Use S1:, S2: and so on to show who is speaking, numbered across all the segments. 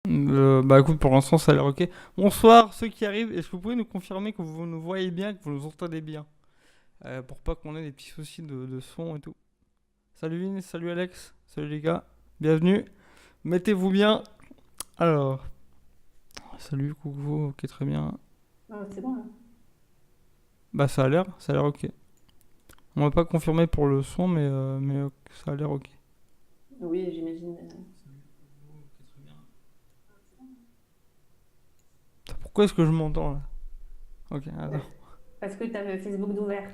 S1: Bah écoute, pour l'instant ça a l'air ok. Bonsoir ceux qui arrivent, est-ce que vous pouvez nous confirmer que vous nous voyez bien, que vous nous entendez bien? Pour pas qu'on ait des petits soucis de son et tout. Salut Vin, salut Alex, salut les gars, bienvenue. Mettez-vous bien. Alors, salut, coucou, ok très bien.
S2: C'est bon, là.
S1: Bah ça a l'air ok. On va pas confirmer pour le son, mais ça a l'air ok.
S2: Oui, j'imagine.
S1: Pourquoi est-ce que je m'entends là? Ok, attends.
S2: Parce que tu as Facebook d'ouvert.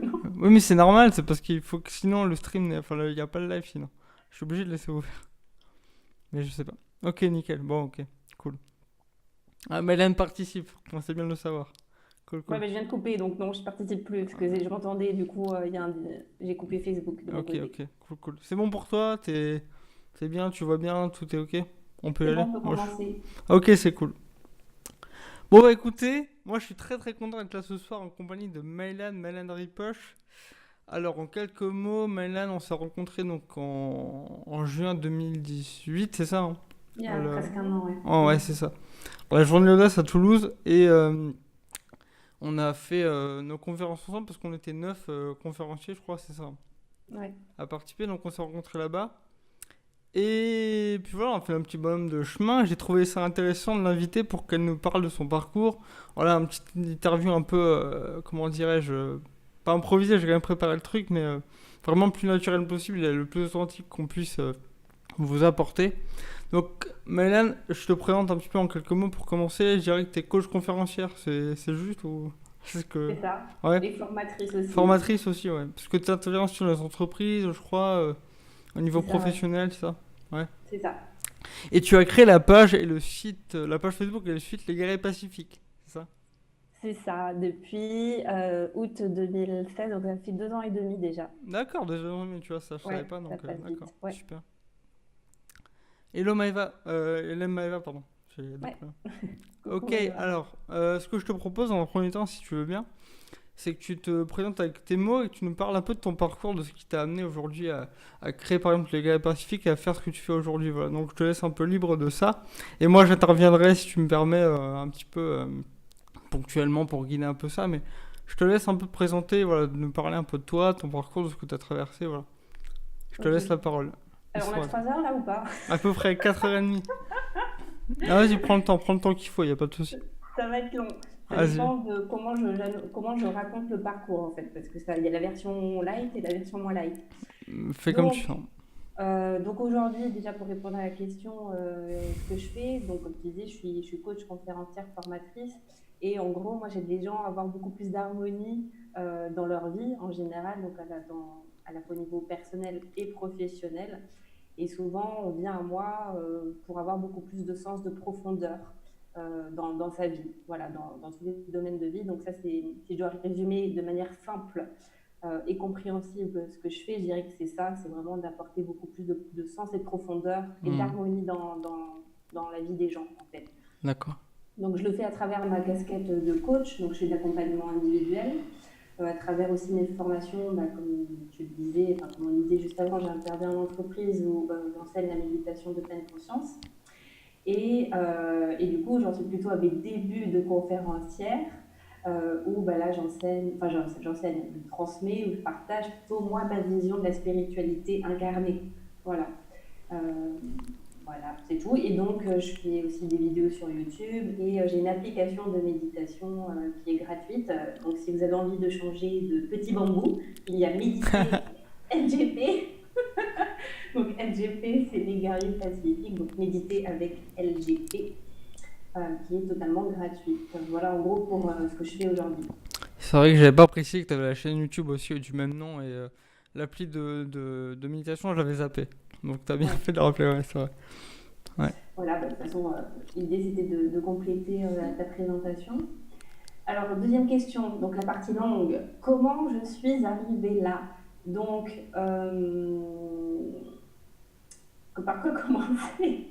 S2: Non.
S1: Oui mais c'est normal, c'est parce qu'il faut que sinon le stream, enfin il n'y a pas le live sinon. Je suis obligé de laisser ouvert. Mais je sais pas. Ok, nickel. Bon, ok. Cool. Ah, Mélène participe. Moi, c'est bien de le savoir. Cool,
S2: Ouais,
S1: cool.
S2: mais je viens de couper, donc non, je participe plus parce que je m'entendais. Du coup, j'ai coupé Facebook de mon
S1: Ok,
S2: côté.
S1: ok. Cool, cool. C'est bon pour toi? C'est bien, tu vois bien, tout est ok? On peut y
S2: C'est bon,
S1: aller?
S2: on peut
S1: Moi,
S2: commencer.
S1: Ok, c'est cool. Bon, bah écoutez, moi je suis très très content d'être là ce soir en compagnie de Mylan Ripoche. Alors, en quelques mots, Mylan, on s'est rencontrés donc en juin 2018, c'est ça, hein?
S2: Il y
S1: À
S2: a
S1: la-
S2: presque un an, ouais.
S1: Oh, ouais,
S2: Mm.
S1: c'est ça. À la journée de l'audace à Toulouse. Et on a fait nos conférences ensemble parce qu'on était 9 conférenciers, je crois, c'est ça,
S2: Ouais.
S1: à participer. Donc on s'est rencontrés là-bas. Et puis voilà, on fait un petit bonhomme de chemin. J'ai trouvé ça intéressant de l'inviter pour qu'elle nous parle de son parcours. Voilà, une petite interview un peu, comment dirais-je, pas improvisée, j'ai quand même préparé le truc, mais vraiment le plus naturel possible et le plus authentique qu'on puisse vous apporter. Donc, Mélène, je te présente un petit peu en quelques mots pour commencer. Je dirais que tu es coach conférencière, c'est juste ou c'est ce que.
S2: C'est ça.
S1: Ouais.
S2: Et formatrice aussi.
S1: Formatrice aussi, ouais. Parce que tu interviens sur les entreprises, je crois, au niveau
S2: C'est ça, ouais.
S1: professionnel, c'est ça. Ouais.
S2: C'est ça.
S1: Et tu as créé la page et le site, la page Facebook et le site Les Guerriers Pacifiques, c'est ça?
S2: C'est ça. Depuis août 2016, donc ça fait 2 ans et demi déjà.
S1: D'accord, déjà, mais tu vois, ça je savais
S2: Ouais,
S1: pas,
S2: ça
S1: donc
S2: passe
S1: d'accord,
S2: vite. Ouais.
S1: super. Hello Maëva, Hélène Maëva, pardon. J'ai deux
S2: Ouais.
S1: prénoms.
S2: Coucou,
S1: Ok,
S2: Maëva.
S1: alors, ce que je te propose en premier temps, si tu veux bien, c'est que tu te présentes avec tes mots et que tu nous parles un peu de ton parcours, de ce qui t'a amené aujourd'hui à créer par exemple les Guerriers Pacifiques et à faire ce que tu fais aujourd'hui. Voilà. Donc je te laisse un peu libre de ça. Et moi j'interviendrai, si tu me permets, un petit peu ponctuellement pour guider un peu ça. Mais je te laisse un peu te présenter, voilà, de nous parler un peu de toi, ton parcours, de ce que tu as traversé. Voilà. Je te
S2: Ok.
S1: laisse la parole.
S2: Alors, on a
S1: Laisse-moi.
S2: 3 heures là ou pas?
S1: À peu près 4h30. Ah, vas-y, prends le temps qu'il faut, y a pas de souci.
S2: Ça va être long. Ça
S1: Vas-y,
S2: dépend de comment je raconte le parcours en fait, parce que ça, il y a la version light et la version moins light.
S1: fais comme tu
S2: Donc,
S1: sens.
S2: donc aujourd'hui, déjà pour répondre à la question, ce que je fais, donc comme tu disais, je suis coach conférencière formatrice, et en gros, moi j'aide les gens à avoir beaucoup plus d'harmonie dans leur vie en général, donc à la fois au niveau personnel et professionnel. Et souvent, on vient à moi pour avoir beaucoup plus de sens, de profondeur dans sa vie, voilà, dans tous les domaines de vie. Donc ça, si je dois résumer de manière simple et compréhensible ce que je fais, je dirais que c'est ça, c'est vraiment d'apporter beaucoup plus de sens et de profondeur et
S1: Hmm,
S2: d'harmonie dans la vie des gens, en fait.
S1: d'accord.
S2: Donc je le fais à travers ma casquette de coach, donc je fais de l'accompagnement individuel, à travers aussi mes formations, bah, comme tu le disais, enfin, comme on le disait juste avant, j'interviens en entreprise où j'enseigne la méditation de pleine conscience. Et du coup, j'en suis plutôt à mes débuts de conférencière, où bah, là, j'enseigne, je transmets, ou je partage plutôt moi ma vision de la spiritualité incarnée. Voilà. Euh, voilà, c'est tout. Et donc, je fais aussi des vidéos sur YouTube et j'ai une application de méditation qui est gratuite. Donc, si vous avez envie de changer de petit bambou, il y a Méditer LGP. Donc, LGP, c'est les guerriers pacifiques. Donc, méditer avec LGP, qui est totalement gratuite. Donc, voilà en gros pour ce que je fais aujourd'hui.
S1: C'est vrai que j'avais pas précisé que tu avais la chaîne YouTube aussi du même nom et l'appli de méditation, je l'avais zappé. Donc t'as bien
S2: Ouais.
S1: fait de le rappeler, ouais, c'est vrai. Ouais.
S2: Voilà, bah, de toute façon, l'idée c'était de compléter ta présentation. Alors, deuxième question, donc la partie longue. Comment je suis arrivée là? Donc, par quoi commencer?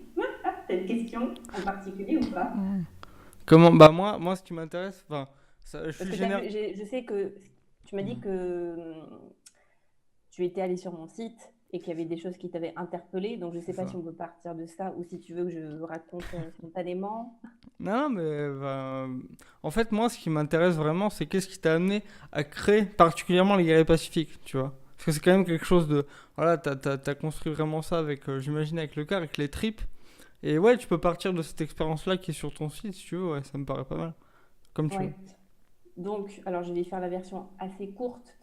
S2: T'as une question en particulier ou pas?
S1: Comment? Bah moi ce qui m'intéresse, enfin, je
S2: Parce
S1: suis
S2: que
S1: général.
S2: je sais que tu m'as dit que tu étais allé sur mon site et qu'il y avait des choses qui t'avaient interpellé. Donc, je ne
S1: C'est
S2: sais pas
S1: ça.
S2: si on peut partir de ça ou si tu veux que je raconte spontanément.
S1: Non, mais en fait, moi, ce qui m'intéresse vraiment, c'est qu'est-ce qui t'a amené à créer particulièrement les guerriers pacifiques, tu vois. Parce que c'est quand même quelque chose de. Voilà, t'as construit vraiment ça avec, j'imagine, avec le cœur, avec les tripes. Et ouais, tu peux partir de cette expérience-là qui est sur ton site, si tu veux, ouais, ça me paraît pas mal. Comme tu veux.
S2: Ouais. Donc, alors je vais faire la version assez courte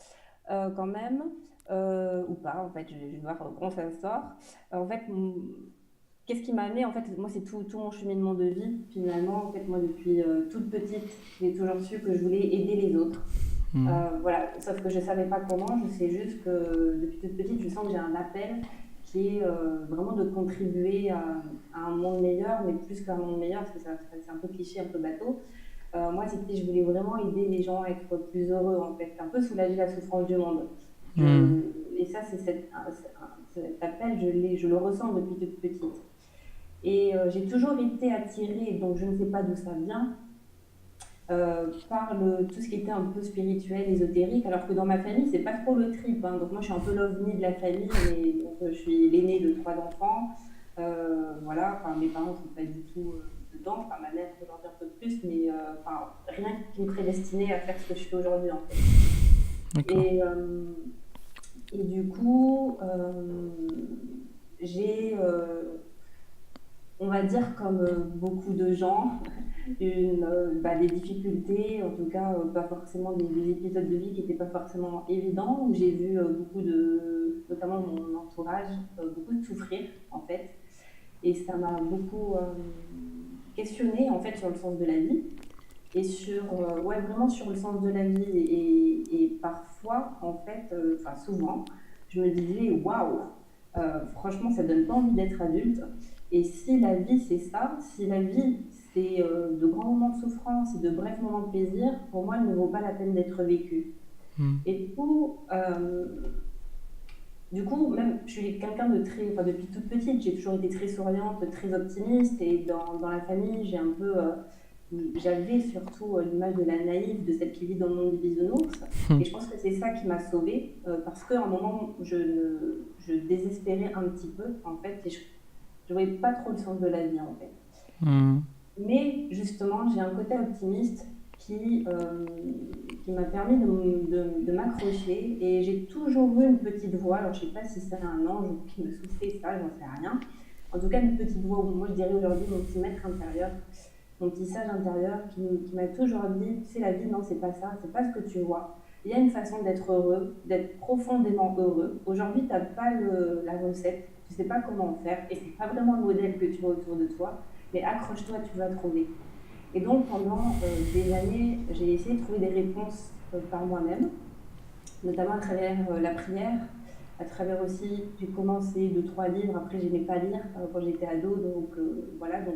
S2: quand même, ou pas, en fait, je vais voir comment ça sort. En fait, qu'est-ce qui m'a amené? En fait, moi, c'est tout mon cheminement de vie, finalement. En fait, moi, depuis toute petite, j'ai toujours su que je voulais aider les autres.
S1: Hmm.
S2: Voilà, sauf que je ne savais pas comment, je sais juste que depuis toute petite, je sens que j'ai un appel qui est vraiment de contribuer à un monde meilleur, mais plus qu'un monde meilleur, parce que c'est un peu cliché, un peu bateau. Moi, c'était, je voulais vraiment aider les gens à être plus heureux, en fait, un peu soulager la souffrance du monde.
S1: Hmm.
S2: Et ça, cet appel, je le ressens depuis toute petite. Et j'ai toujours été attirée, donc je ne sais pas d'où ça vient, par tout ce qui était un peu spirituel, ésotérique, alors que dans ma famille, c'est pas trop le trip, hein. Donc moi, je suis un peu l'ovni de la famille, mais donc, je suis l'aînée de trois enfants. Voilà, enfin, mes parents sont pas du tout dedans. Enfin, ma mère aujourd'hui un peu plus, mais enfin, rien qui me prédestinait à faire ce que je fais aujourd'hui, en fait.
S1: D'accord.
S2: Et, et du coup, j'ai, on va dire comme beaucoup de gens, des difficultés, en tout cas pas forcément des épisodes de vie qui n'étaient pas forcément évidents, où j'ai vu beaucoup notamment mon entourage, beaucoup de souffrir en fait. Et ça m'a beaucoup questionné en fait sur le sens de la vie et ouais, vraiment sur le sens de la vie. Et parfois, en fait, enfin souvent, je me disais, waouh, franchement, ça donne pas envie d'être adulte. Et si la vie, c'est ça, si la vie, c'est de grands moments de souffrance et de brefs moments de plaisir, pour moi, elle ne vaut pas la peine d'être vécue.
S1: Hmm.
S2: Et du coup, même, je suis quelqu'un de très, enfin, depuis toute petite, j'ai toujours été très souriante, très optimiste, et dans la famille, j'avais surtout l'image de la naïve, de celle qui vit dans le monde des bisounours,
S1: Hmm.
S2: et je pense que c'est ça qui m'a sauvée, parce qu'à un moment, je désespérais un petit peu, en fait, et je ne voyais pas trop le sens de la vie, en fait.
S1: Hmm.
S2: Mais justement, j'ai un côté optimiste qui m'a permis de m'accrocher. Et j'ai toujours eu une petite voix. Alors, je ne sais pas si c'est un ange qui me soufflait ça, j'en sais rien. En tout cas, une petite voix, moi je dirais aujourd'hui mon petit maître intérieur, mon petit sage intérieur qui m'a toujours dit, tu sais, la vie, non, c'est pas ça, c'est pas ce que tu vois. Il y a une façon d'être heureux, d'être profondément heureux. Aujourd'hui, tu n'as pas la recette, tu ne sais pas comment faire, et c'est pas vraiment le modèle que tu vois autour de toi, mais accroche-toi, tu vas trouver. Et donc, pendant des années, j'ai essayé de trouver des réponses par moi-même, notamment à travers la prière, à travers aussi, j'ai commencé deux, trois livres, après j'aimais pas lire quand j'étais ado, donc voilà, donc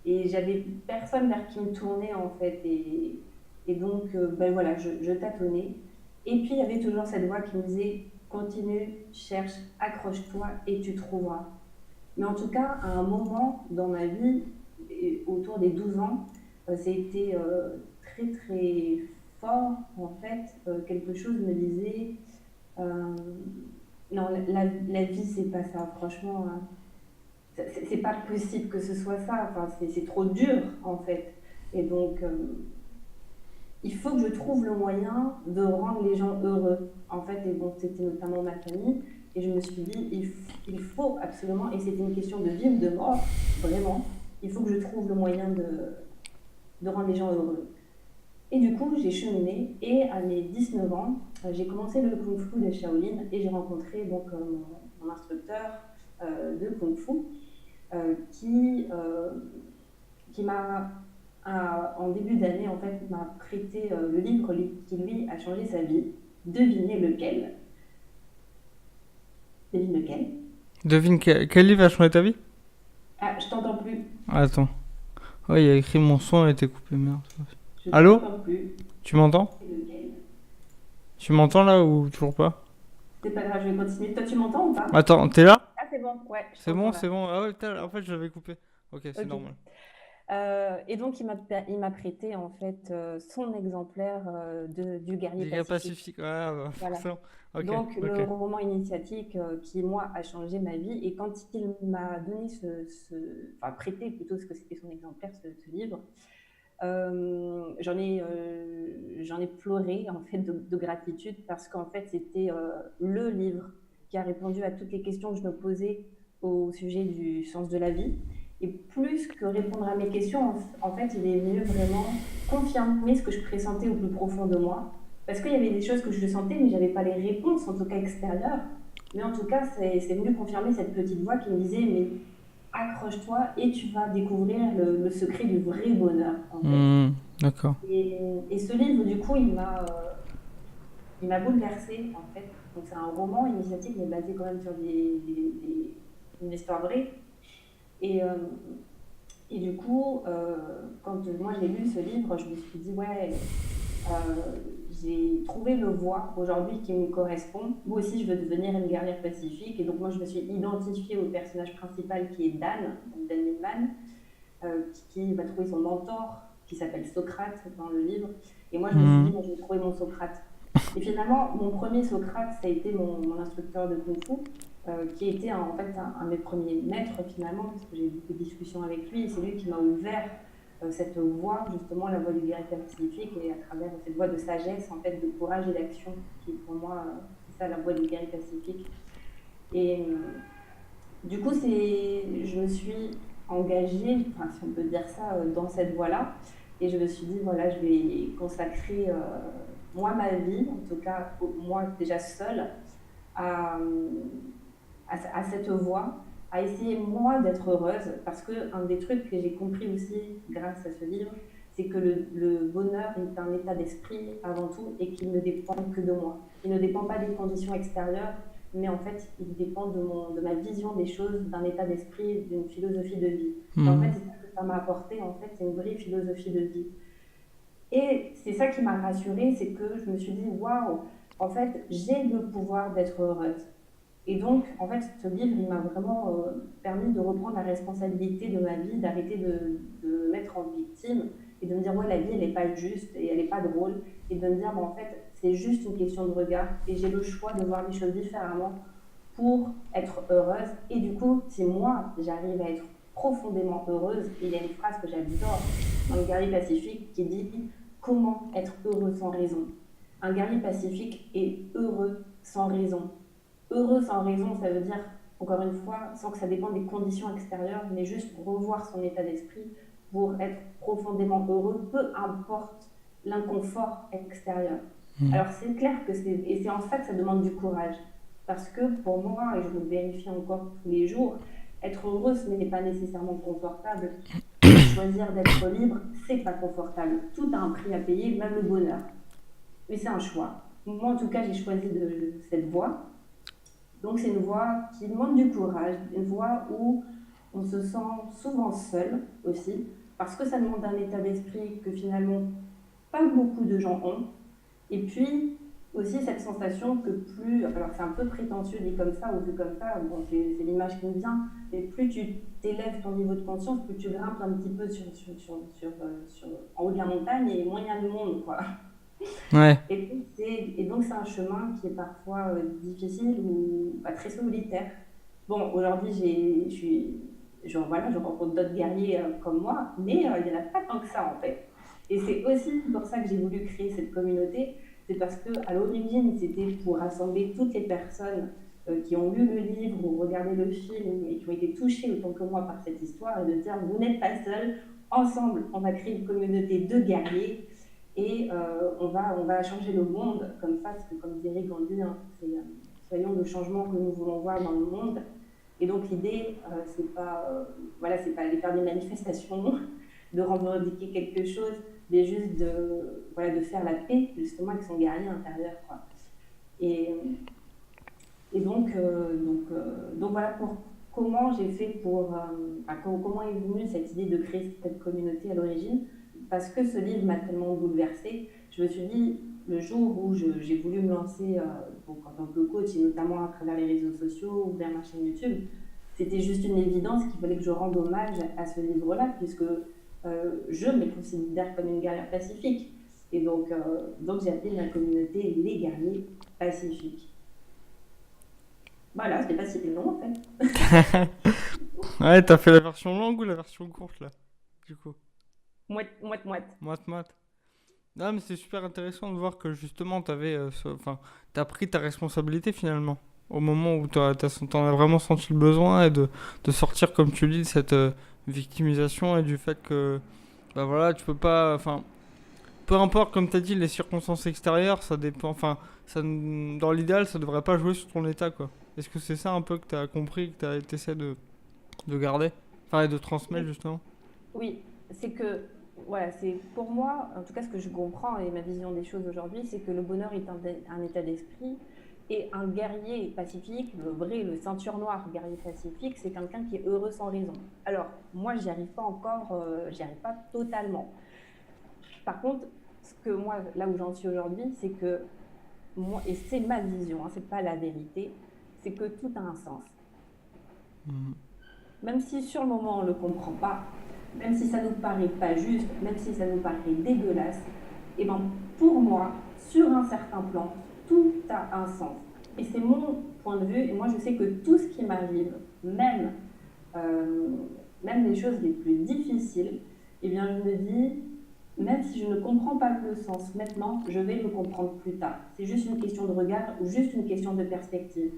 S2: et j'avais personne vers qui me tourner en fait. Et donc, ben voilà, je tâtonnais. Et puis, il y avait toujours cette voix qui me disait continue, cherche, accroche-toi et tu trouveras. Mais en tout cas, à un moment dans ma vie, autour des 12 ans, c'était très très fort en fait. Quelque chose me disait euh, non, la vie, c'est pas ça, franchement. C'est pas possible que ce soit ça. Enfin, c'est trop dur en fait. Et donc, il faut que je trouve le moyen de rendre les gens heureux. En fait, et bon, c'était notamment ma famille. Et je me suis dit, il faut absolument, et c'était une question de vie ou de mort, vraiment, il faut que je trouve le moyen de rendre les gens heureux. Et du coup, j'ai cheminé et à mes 19 ans, j'ai commencé le Kung Fu de Shaolin et j'ai rencontré donc mon instructeur de Kung Fu qui qui m'a, en début d'année, en fait, m'a prêté le livre qui, lui, a changé sa vie. Devinez lequel? Devine lequel?
S1: Devine quel livre a changé ta vie?
S2: Ah, je t'entends plus.
S1: Attends. Ouais, il y a écrit mon son a été coupé, merde.
S2: Je
S1: Allô?
S2: t'entends plus.
S1: Tu m'entends?
S2: C'est lequel?
S1: Tu m'entends là ou toujours pas?
S2: C'est pas grave, je vais continuer. Toi, tu m'entends ou pas?
S1: Attends, t'es là?
S2: Ah, c'est bon, ouais, je
S1: C'est
S2: t'entends
S1: bon,
S2: là.
S1: c'est bon. Ah ouais, putain, en fait, je l'avais coupé. Ok, c'est
S2: Ok.
S1: normal.
S2: Et donc, il m'a prêté en fait son exemplaire du Guerrier
S1: Des gars
S2: Pacifique.
S1: pacifiques, ouais, bah,
S2: Voilà.
S1: forcément. Ok,
S2: Donc, le
S1: ok.
S2: roman initiatique qui, moi, a changé ma vie. Et quand il m'a donné enfin, prêté plutôt, ce que c'était son exemplaire, ce livre, j'en ai pleuré en fait de gratitude parce qu'en fait c'était le livre qui a répondu à toutes les questions que je me posais au sujet du sens de la vie. Et plus que répondre à mes questions, en fait, il est venu vraiment confirmer ce que je pressentais au plus profond de moi. Parce qu'il y avait des choses que je sentais, mais j'avais pas les réponses, en tout cas extérieures. Mais en tout cas, c'est venu confirmer cette petite voix qui me disait, mais accroche-toi et tu vas découvrir le secret du vrai bonheur, en fait.
S1: Hmm, d'accord.
S2: Et ce livre, du coup, il m'a bouleversée, en fait. Donc, c'est un roman initiatique, mais basé quand même sur une histoire vraie. Et, euh, et du coup, quand moi j'ai lu ce livre, je me suis dit, ouais, euh, j'ai trouvé le voie aujourd'hui qui me correspond. Moi aussi, je veux devenir une guerrière pacifique. Et donc, moi, je me suis identifiée au personnage principal qui est Dan, donc Dan Millman, qui va trouver son mentor, qui s'appelle Socrate dans le livre. Et moi, je me suis dit,
S1: Hmm,
S2: moi, je vais trouver mon Socrate. Et finalement, mon premier Socrate, ça a été mon instructeur de Kung Fu, qui était en fait un de mes premiers maîtres finalement, parce que j'ai eu beaucoup de discussions avec lui. Et c'est lui qui m'a ouvert cette voie, justement, la voie du guerrier pacifique, et à travers cette voie de sagesse, en fait, de courage et d'action, qui pour moi, c'est ça la voie du guerrier pacifique. Et du coup, je me suis engagée, enfin, si on peut dire ça, dans cette voie-là. Et je me suis dit, voilà, je vais consacrer, moi, ma vie, en tout cas, moi, déjà seule, à, à cette voie, à essayer, moi, d'être heureuse. Parce que un des trucs que j'ai compris aussi grâce à ce livre, c'est que le bonheur est un état d'esprit avant tout et qu'il ne dépend que de moi. Il ne dépend pas des conditions extérieures, mais en fait, il dépend de ma vision des choses, d'un état d'esprit, d'une philosophie de vie. Et en fait,
S1: hmm.
S2: c'est ça que ça m'a apporté, en fait, c'est une vraie philosophie de vie. Et c'est ça qui m'a rassurée, c'est que je me suis dit, waouh, en fait, j'ai le pouvoir d'être heureuse. Et donc, en fait, ce livre, il m'a vraiment permis de reprendre la responsabilité de ma vie, d'arrêter de me mettre en victime et de me dire, ouais, la vie, elle n'est pas juste et elle n'est pas drôle. Et de me dire, bah, en fait, c'est juste une question de regard et j'ai le choix de voir les choses différemment pour être heureuse. Et du coup, si moi, j'arrive à être profondément heureuse, il y a une phrase que j'adore dans le guerrier pacifique qui dit, comment être heureux sans raison? Un guerrier pacifique est heureux sans raison. Heureux sans raison, ça veut dire, encore une fois, sans que ça dépende des conditions extérieures, mais juste revoir son état d'esprit pour être profondément heureux, peu importe l'inconfort extérieur.
S1: Hmm.
S2: Alors c'est clair que et c'est en ça que ça demande du courage. Parce que pour moi, et je le vérifie encore tous les jours, être heureux, ce n'est pas nécessairement confortable. Et choisir d'être libre, c'est pas confortable. Tout a un prix à payer, même le bonheur. Mais c'est un choix. Moi, en tout cas, j'ai choisi cette voie. Donc c'est une voie qui demande du courage, une voie où on se sent souvent seul aussi, parce que ça demande un état d'esprit que finalement pas beaucoup de gens ont. Et puis aussi cette sensation que plus, alors c'est un peu prétentieux dit comme ça ou vu comme ça, bon, c'est l'image qui me vient, mais plus tu t'élèves ton niveau de conscience, plus tu grimpes un petit peu en haut de la montagne et moins il y a de monde, quoi.
S1: Ouais.
S2: Et donc, c'est un chemin qui est parfois difficile ou pas très solitaire. Bon, aujourd'hui, voilà, je rencontre d'autres guerriers comme moi, mais il n'y en a pas tant que ça en fait. Et c'est aussi pour ça que j'ai voulu créer cette communauté. C'est parce que à l'origine, c'était pour rassembler toutes les personnes qui ont lu le livre ou regardé le film et qui ont été touchées autant que moi par cette histoire et de dire, vous n'êtes pas seuls, ensemble, on va créer une communauté de guerriers et on va changer le monde comme ça, parce que comme dirait Gandhi, hein, soyons le changement que nous voulons voir dans le monde. Et donc l'idée, c'est pas, voilà, c'est pas aller faire des manifestations, de revendiquer quelque chose, mais juste voilà, de faire la paix justement avec son guerrier intérieur, quoi. Et, donc voilà pour comment j'ai fait enfin, comment est venue cette idée de créer cette communauté à l'origine. Parce que ce livre m'a tellement bouleversée, je me suis dit, le jour où j'ai voulu me lancer donc en tant que coach, et notamment à travers les réseaux sociaux, ouvrir ma chaîne YouTube, c'était juste une évidence qu'il fallait que je rende hommage à ce livre-là, puisque je me considère comme une guerrière pacifique. Et donc j'ai appelé ma communauté les guerriers pacifiques. Voilà, c'était pas si long en fait.
S1: Ouais, t'as fait la version longue ou la version courte là, du coup?
S2: Moite, moite, moite.
S1: Moite moite. Non, mais c'est super intéressant de voir que justement enfin, t'as pris ta responsabilité finalement. Au moment où t'en as vraiment senti le besoin et de sortir, comme tu le dis, de cette victimisation et du fait que, bah voilà, tu peux pas, enfin, peu importe, comme t'as dit, les circonstances extérieures, ça dépend, enfin, dans l'idéal, ça devrait pas jouer sur ton état, quoi. Est-ce que c'est ça un peu que t'as compris, que t'essaies de garder? Enfin, et de transmettre
S2: Oui,
S1: justement?
S2: oui, c'est que, voilà, c'est pour moi, en tout cas ce que je comprends et ma vision des choses aujourd'hui, c'est que le bonheur est un état d'esprit et un guerrier pacifique, le vrai, le ceinture noire guerrier pacifique, c'est quelqu'un qui est heureux sans raison. Alors, moi, j'y arrive pas encore, j'y arrive pas totalement. Par contre, ce que moi, là où j'en suis aujourd'hui, c'est que moi, et c'est ma vision, hein, c'est pas la vérité, c'est que tout a un sens.
S1: Mhm.
S2: Même si sur le moment on ne le comprend pas, même si ça nous paraît pas juste, même si ça nous paraît dégueulasse, et ben pour moi, sur un certain plan, tout a un sens. Et c'est mon point de vue, et moi je sais que tout ce qui m'arrive, euh, même les choses les plus difficiles, eh bien je me dis, même si je ne comprends pas le sens maintenant, je vais le comprendre plus tard. C'est juste une question de regard, juste une question de perspective.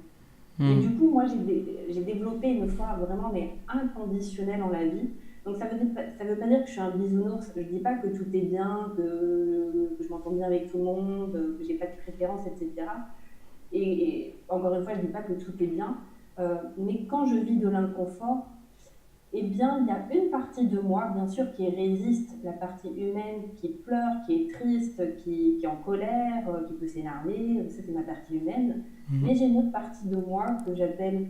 S2: Et
S1: Mhm.
S2: du coup, moi, j'ai développé une foi vraiment mais inconditionnelle en la vie. Donc, ça veut pas dire que je suis un bisounours. Je dis pas que tout est bien, que je m'entends bien avec tout le monde, que j'ai pas de préférence, etc. Et encore une fois, je dis pas que tout est bien. Mais quand je vis de l'inconfort, eh bien, il y a une partie de moi, bien sûr, qui résiste, la partie humaine, qui pleure, qui est triste, qui est en colère, qui peut s'énerver, ça c'est ma partie humaine.
S1: Mhm.
S2: Mais j'ai une autre partie de moi que j'appelle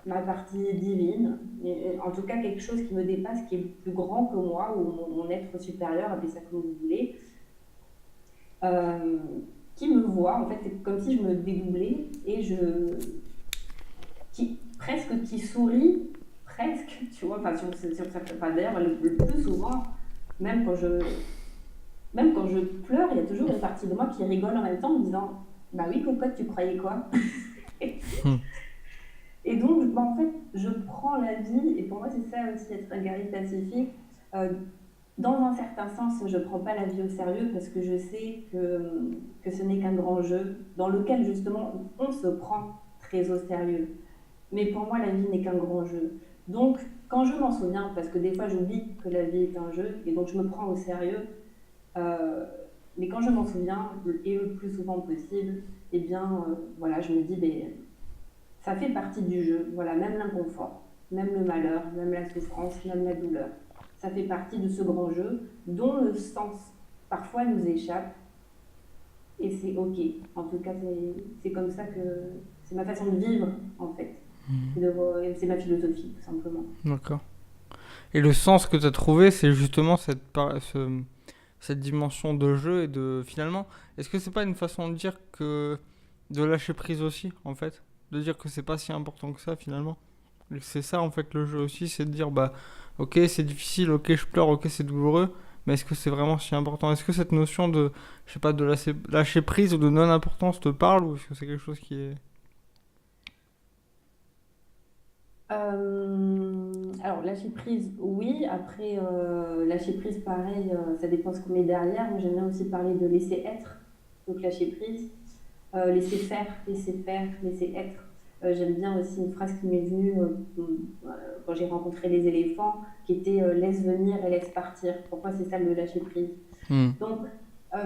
S2: ma partie divine, en tout cas quelque chose qui me dépasse, qui est plus grand que moi, ou mon être supérieur, appelez ça comme vous voulez, euh, qui me voit, en fait, c'est comme si je me dédoublais et presque qui sourit, presque, tu vois, enfin, enfin, d'ailleurs, le plus souvent, même quand je, même quand je pleure, il y a toujours une partie de moi qui rigole en même temps en me disant, bah oui, cocotte, tu croyais quoi?
S1: Mhm.
S2: Et donc, bah, en fait, je prends la vie, et pour moi, c'est ça aussi être un guerrier pacifique. Euh, dans un certain sens, je ne prends pas la vie au sérieux parce que je sais que ce n'est qu'un grand jeu dans lequel, justement, on se prend très au sérieux. Mais pour moi, la vie n'est qu'un grand jeu. Donc, quand je m'en souviens, parce que des fois j'oublie que la vie est un jeu, et donc je me prends au sérieux, euh, mais quand je m'en souviens, et le plus souvent possible, eh bien, voilà, je me dis, ben, ça fait partie du jeu. Voilà, même l'inconfort, même le malheur, même la souffrance, même la douleur. Ça fait partie de ce grand jeu dont le sens parfois nous échappe, et c'est OK. En tout cas, c'est comme ça que c'est ma façon de vivre, en fait. C'est ma philosophie, tout simplement.
S1: D'accord. Et le sens que tu as trouvé, c'est justement cette dimension de jeu et de finalement, est-ce que c'est pas une façon de dire que de lâcher prise aussi en fait, de dire que c'est pas si important que ça finalement. Et que c'est ça en fait le jeu aussi, c'est de dire bah ok c'est difficile, ok je pleure, ok c'est douloureux, mais est-ce que c'est vraiment si important? Est-ce que cette notion de je sais pas de lâcher prise ou de non importance te parle ou est-ce que c'est quelque chose qui est
S2: Alors, lâcher prise, oui. Après, lâcher prise, pareil, ça dépend ce qu'on met derrière. Moi, j'aime bien aussi parler de laisser être, donc lâcher prise. Laisser faire, laisser être. J'aime bien aussi une phrase qui m'est venue quand j'ai rencontré les éléphants, qui était laisse venir et laisse partir. Pourquoi c'est ça le lâcher prise?
S1: Hmm.
S2: Donc,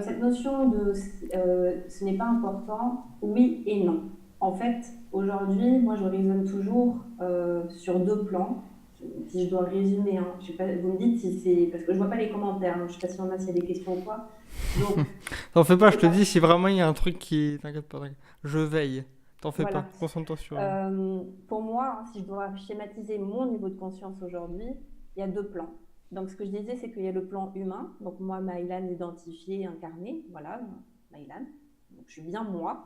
S2: cette notion de ce n'est pas important, oui et non. En fait, aujourd'hui, moi, je raisonne toujours sur deux plans. Si je dois résumer, hein, je sais pas, vous me dites si c'est. Parce que je vois pas les commentaires, hein, je sais pas s'il y a des questions ou quoi. Donc,
S1: T'en fais pas, je
S2: c'est
S1: te
S2: pas.
S1: dis si vraiment il y a un truc qui t'inquiète pas, t'inquiète. Je veille. T'en fais pas,
S2: Voilà.
S1: concentre-toi sur.
S2: Pour moi, hein, si je dois schématiser mon niveau de conscience aujourd'hui, il y a deux plans. Donc, ce que je disais, c'est qu'il y a le plan humain. Donc, moi, Maïlan identifiée, incarnée, voilà, Maïlan. Donc, je suis bien moi.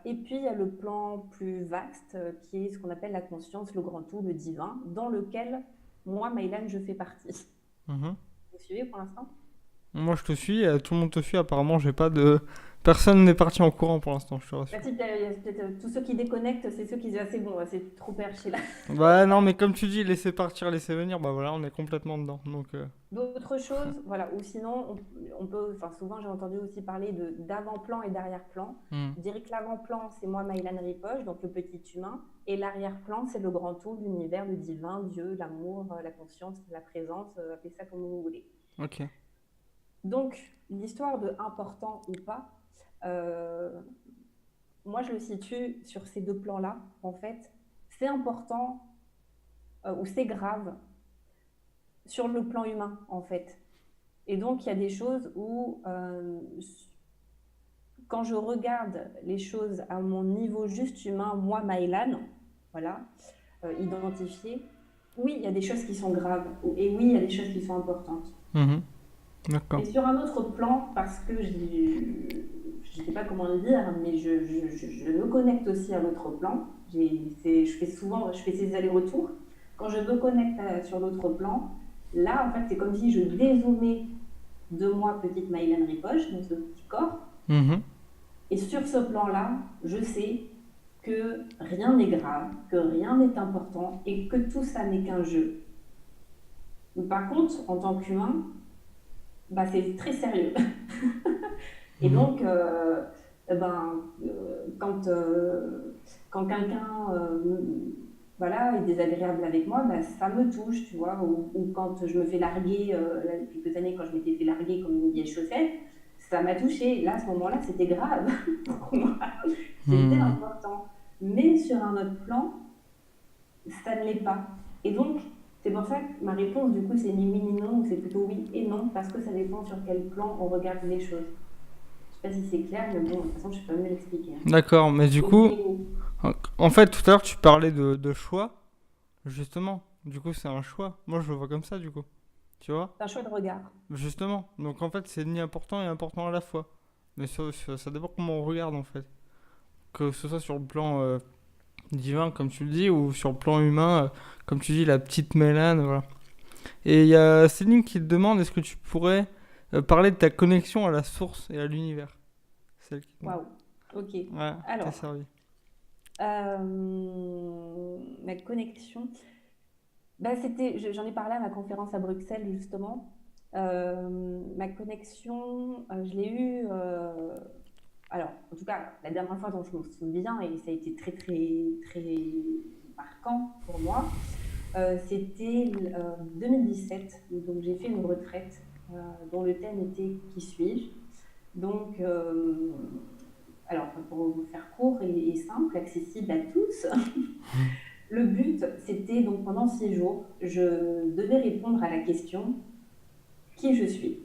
S2: Et puis, il y a le plan plus vaste, qui est ce qu'on appelle la conscience, le grand tout, le divin, dans lequel, moi, Maïlan, je fais partie.
S1: Mhm.
S2: Vous suivez pour l'instant?
S1: Moi, je te suis, tout le monde te suit. Apparemment, j'ai pas de. Personne n'est parti en courant pour l'instant, je te
S2: Bah,
S1: rassure.
S2: si, il y a peut-être tous ceux qui déconnectent, c'est ceux qui disent ah, c'est bon, c'est trop perché là.
S1: Bah, non, mais comme tu dis, laisser partir, laisser venir, bah voilà, on est complètement dedans. Donc,
S2: D'autres choses, voilà, ou sinon, on peut, enfin souvent j'ai entendu aussi parler de d'avant-plan et d'arrière-plan.
S1: hmm,
S2: Je dirais que l'avant-plan, c'est moi, Maïlan Ripoche, donc le petit humain, et l'arrière-plan, c'est le grand tout, l'univers, le divin, Dieu, l'amour, la conscience, la présence, appelez ça comme vous voulez.
S1: ok.
S2: Donc, l'histoire de important ou pas, euh, moi je le situe sur ces deux plans-là, en fait. C'est important ou c'est grave sur le plan humain, en fait. Et donc, il y a des choses où, quand je regarde les choses à mon niveau juste humain, moi, Maïlan, voilà, identifié, oui, il y a des choses qui sont graves, et oui, il y a des choses qui sont importantes.
S1: Mhm, d'accord.
S2: Mais sur un autre plan, parce que je ne sais pas comment le dire, mais je me connecte aussi à l'autre plan. Je fais souvent, je fais ces allers-retours. Quand je me connecte sur l'autre plan, là, en fait, c'est comme si je dézoomais de moi, petite Maïlen Ripoche, dans ce petit corps.
S1: Mhm,
S2: Et sur ce plan-là, je sais que rien n'est grave, que rien n'est important et que tout ça n'est qu'un jeu. Mais par contre, en tant qu'humain, bah, c'est très sérieux. Et
S1: mhm.
S2: donc, eh ben, quand quelqu'un voilà, est désagréable avec moi, bah, ça me touche, tu vois. Ou quand je me fais larguer, là, il y a quelques années, quand je m'étais fait larguer comme une vieille chaussette, ça m'a touché. Là, à ce moment-là, c'était grave pour moi. C'était
S1: Hmm.
S2: important. Mais sur un autre plan, ça ne l'est pas. Et donc, c'est pour ça que ma réponse, du coup, c'est ni oui ni non, ou c'est plutôt oui et non, parce que ça dépend sur quel plan on regarde les choses. Je sais pas si c'est clair, mais bon, de toute façon, je peux pas mieux l'expliquer, hein.
S1: D'accord, mais du
S2: Et
S1: coup,
S2: oui,
S1: en fait, tout à l'heure, tu parlais de choix, justement. Du coup, c'est un choix. Moi, je le vois comme ça, du coup. Tu vois?
S2: c'est un choix de regard.
S1: Justement. Donc, en fait, c'est ni important et important à la fois. Mais ça dépend comment on regarde, en fait. Que ce soit sur le plan divin, comme tu le dis, ou sur le plan humain, comme tu dis, la petite Mélane, voilà. Et il y a Céline qui te demande est-ce que tu pourrais parler de ta connexion à la source et à l'univers. Celle qui demande.
S2: Waouh. Ok.
S1: Ouais, t'es
S2: Alors,
S1: servi.
S2: ma connexion. Bah, j'en ai parlé à ma conférence à Bruxelles, justement. Ma connexion, je l'ai eue. Alors, en tout cas, la dernière fois dont je me souviens, et ça a été très, très, très marquant pour moi, c'était 2017. Donc, j'ai fait une retraite dont le thème était Qui suis-je? Donc, alors, pour vous faire court et simple, accessible à tous, le but, c'était donc pendant 6 jours, je devais répondre à la question qui je suis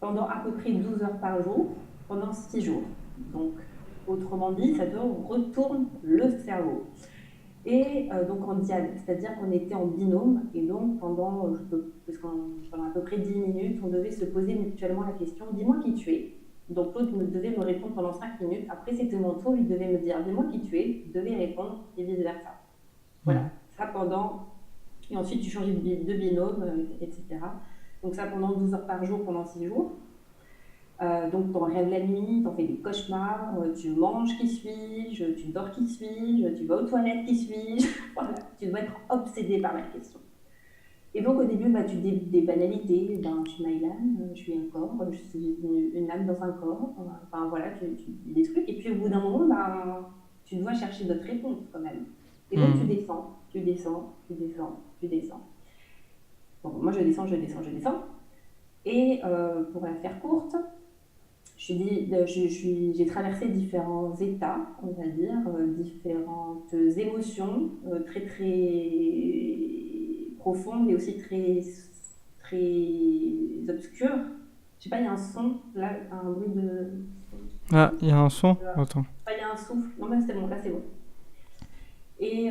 S2: pendant à peu près 12 heures par jour, pendant 6 jours. Donc, autrement dit, ça te retourne le cerveau. Et donc en diade, c'est-à-dire qu'on était en binôme, et donc pendant à peu près 10 minutes, on devait se poser mutuellement la question dis-moi qui tu es. Donc l'autre devait me répondre pendant 5 minutes. Après, c'était mon tour, il devait me dire dis-moi qui tu es, je devais répondre, et vice-versa. Voilà,
S1: Mhm.
S2: ça pendant. Et ensuite, tu changeais de binôme, etc. Donc, ça pendant 12 heures par jour, pendant 6 jours. Donc, tu en rêves la nuit, tu en fais des cauchemars, tu manges qui suis-je, tu dors qui suis-je, tu vas aux toilettes qui suis-je. Voilà, tu dois être obsédé par la question. Et donc, au début, bah, tu dis des banalités. Ben, je suis Maïlan, je suis un corps, je suis une âme dans un corps. Enfin, voilà, tu dis des trucs. Et puis, au bout d'un moment, ben, tu dois chercher d'autres réponses quand même. Et donc, tu
S1: Mhm.
S2: descends, tu descends, tu descends, tu descends. Donc, moi, je descends, je descends, je descends. Et pour la faire courte, j'ai traversé différents états, on va dire, différentes émotions très très profondes et aussi très très obscures. Je sais pas, il y a un son, là, un bruit de.
S1: Ah, il y a un son.
S2: Enfin,
S1: Attends.
S2: il y a un souffle. Non, mais c'est bon, là c'est bon. Et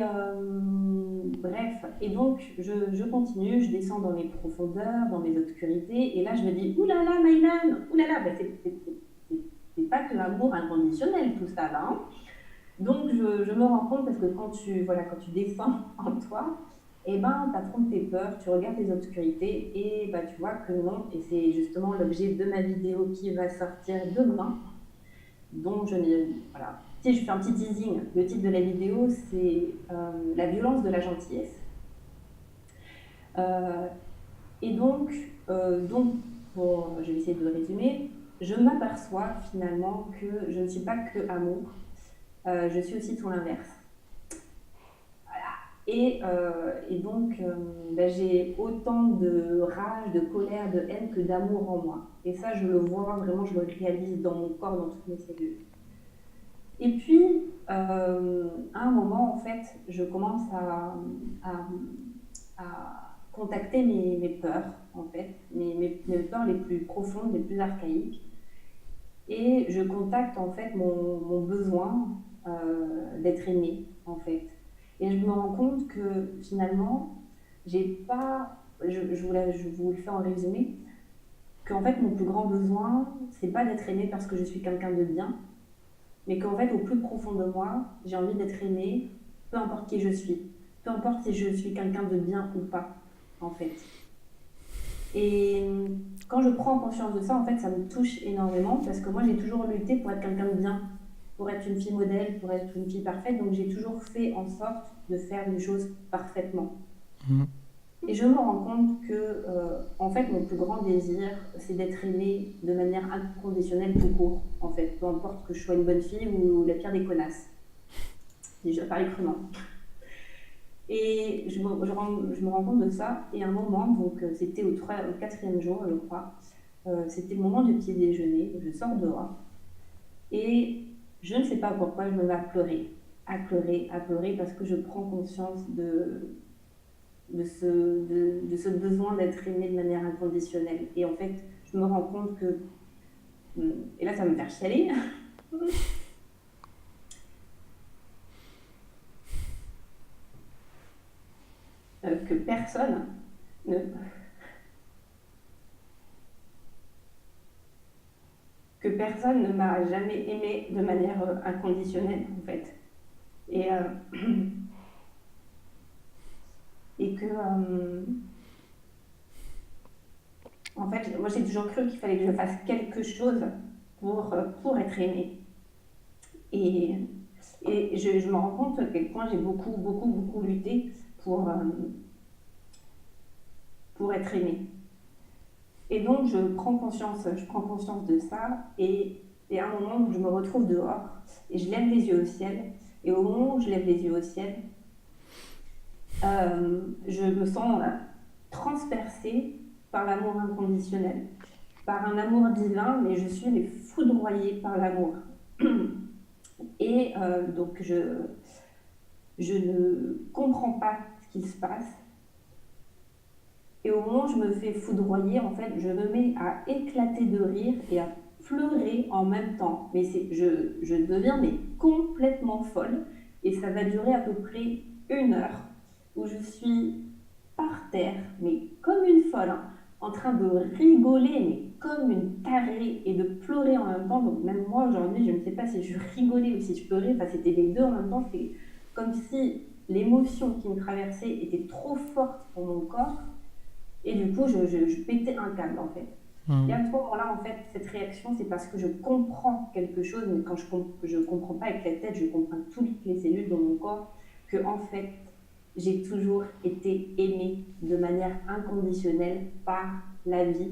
S2: bref, et donc je continue, je descends dans mes profondeurs, dans mes obscurités, et là je me dis, oulala, Maïlan, oulala, ben, c'est pas que l'amour inconditionnel tout ça là, hein. Donc je me rends compte parce que quand tu, voilà, quand tu descends en toi, et ben, tu affrontes tes peurs, tu regardes les obscurités et bah, tu vois que non. Et c'est justement l'objet de ma vidéo qui va sortir demain, dont je n'ai. Voilà. Si je fais un petit teasing, le titre de la vidéo, c'est La violence de la gentillesse. Euh, et bon, je vais essayer de le résumer. Je m'aperçois finalement que je ne suis pas que amour, je suis aussi tout l'inverse. Et donc, ben, j'ai autant de rage, de colère, de haine que d'amour en moi. Et ça, je le vois vraiment, je le réalise dans mon corps, dans toutes mes cellules. Et puis, à un moment, en fait, je commence à, à contacter mes peurs, en fait, mes peurs les plus profondes, les plus archaïques. Et je contacte, en fait, mon besoin d'être aimée, en fait. Et je me rends compte que finalement, j'ai pas. Je vous le fais en résumé, qu'en fait, mon plus grand besoin, c'est pas d'être aimée parce que je suis quelqu'un de bien, mais qu'en fait, au plus profond de moi, j'ai envie d'être aimée, peu importe qui je suis, peu importe si je suis quelqu'un de bien ou pas, en fait. Et quand je prends conscience de ça, en fait, ça me touche énormément parce que moi, j'ai toujours lutté pour être quelqu'un de bien, pour être une fille modèle, pour être une fille parfaite. Donc, j'ai toujours fait en sorte de faire les choses parfaitement.
S1: Mhm.
S2: Et je me rends compte que, en fait, mon plus grand désir, c'est d'être aimée de manière inconditionnelle tout court, en fait. Peu importe que je sois une bonne fille ou la pire des connasses. Si je parle crûment. Et je me rends compte de ça. Et à un moment, donc c'était au quatrième jour, je crois, c'était le moment du petit déjeuner. Je sors dehors et je ne sais pas pourquoi je me mets à pleurer, à pleurer, à pleurer parce que je prends conscience de ce besoin d'être aimée de manière inconditionnelle. Et en fait, je me rends compte que, et là ça va me faire chialer, que ne, personne ne m'a jamais aimée de manière inconditionnelle en fait. Et, et que, en fait, moi j'ai toujours cru qu'il fallait que je fasse quelque chose pour être aimée. Et, je me rends compte à quel point j'ai beaucoup, beaucoup, beaucoup lutté pour être aimée. Et donc je prends conscience de ça, et à un moment où je me retrouve dehors, et je lève les yeux au ciel, et au moment où je lève les yeux au ciel, je me sens transpercée par l'amour inconditionnel, par un amour divin, mais je suis foudroyée par l'amour. Et donc je ne comprends pas ce qui se passe. Et au moment où je me fais foudroyer, en fait, je me mets à éclater de rire et à pleurer en même temps. Mais je deviens mais complètement folle. Et ça va durer à peu près 1 heure où je suis par terre, mais comme une folle, hein, en train de rigoler, mais comme une tarée, et de pleurer en même temps. Donc même moi, aujourd'hui, je ne sais pas si je rigolais ou si je pleurais. Enfin, c'était les deux en même temps. C'est comme si l'émotion qui me traversait était trop forte pour mon corps. Et du coup, je pétais un câble, en fait. Et
S1: Mhm.
S2: à ce moment-là, en fait, cette réaction, c'est parce que je comprends quelque chose, mais quand je comprends pas avec la tête, je comprends toutes les cellules dans mon corps, que, en fait, j'ai toujours été aimée de manière inconditionnelle par la vie,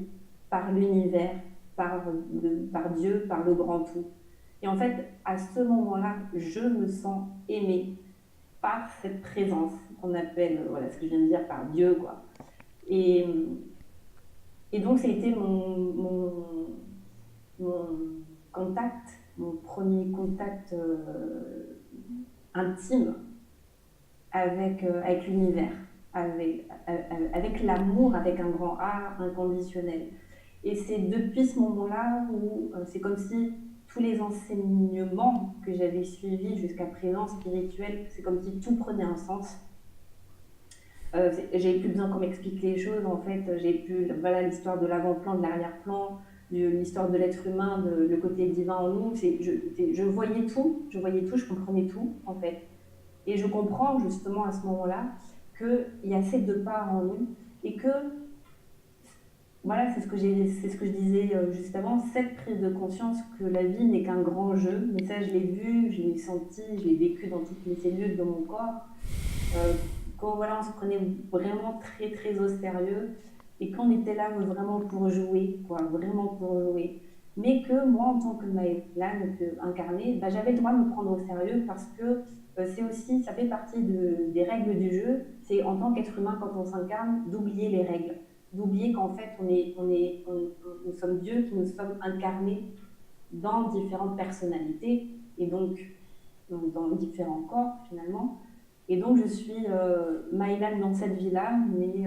S2: par l'univers, par Dieu, par le grand tout. Et en fait, à ce moment-là, je me sens aimée par cette présence qu'on appelle, voilà ce que je viens de dire, par Dieu, quoi. Et, et donc, ça a été mon contact, mon premier contact intime avec l'univers, avec l'amour, avec un grand A inconditionnel. Et c'est depuis ce moment-là où c'est comme si tous les enseignements que j'avais suivis jusqu'à présent, spirituels, c'est comme si tout prenait un sens. J'ai plus besoin qu'on m'explique les choses, en fait. J'ai plus, voilà, l'histoire de l'avant-plan, de l'arrière-plan, l'histoire de l'être humain, le côté divin en nous. Je voyais tout, je comprenais tout, en fait. Et je comprends justement à ce moment-là qu'il y a ces deux parts en nous et que, voilà, c'est ce que je disais juste avant, cette prise de conscience que la vie n'est qu'un grand jeu, mais ça je l'ai vu, je l'ai senti, je l'ai vécu dans toutes mes cellules de mon corps, euh, quand voilà, on se prenait vraiment très très au sérieux et qu'on était là vraiment pour jouer, quoi, vraiment pour jouer. Mais que moi, en tant que Maëlan, incarnée, bah, j'avais le droit de me prendre au sérieux parce que c'est aussi, ça fait partie des règles du jeu. C'est en tant qu'être humain, quand on s'incarne, d'oublier les règles, d'oublier qu'en fait, nous sommes Dieu, qui nous sommes incarnés dans différentes personnalités et donc dans différents corps finalement. Et donc, je suis Maïlan dans cette vie-là, mais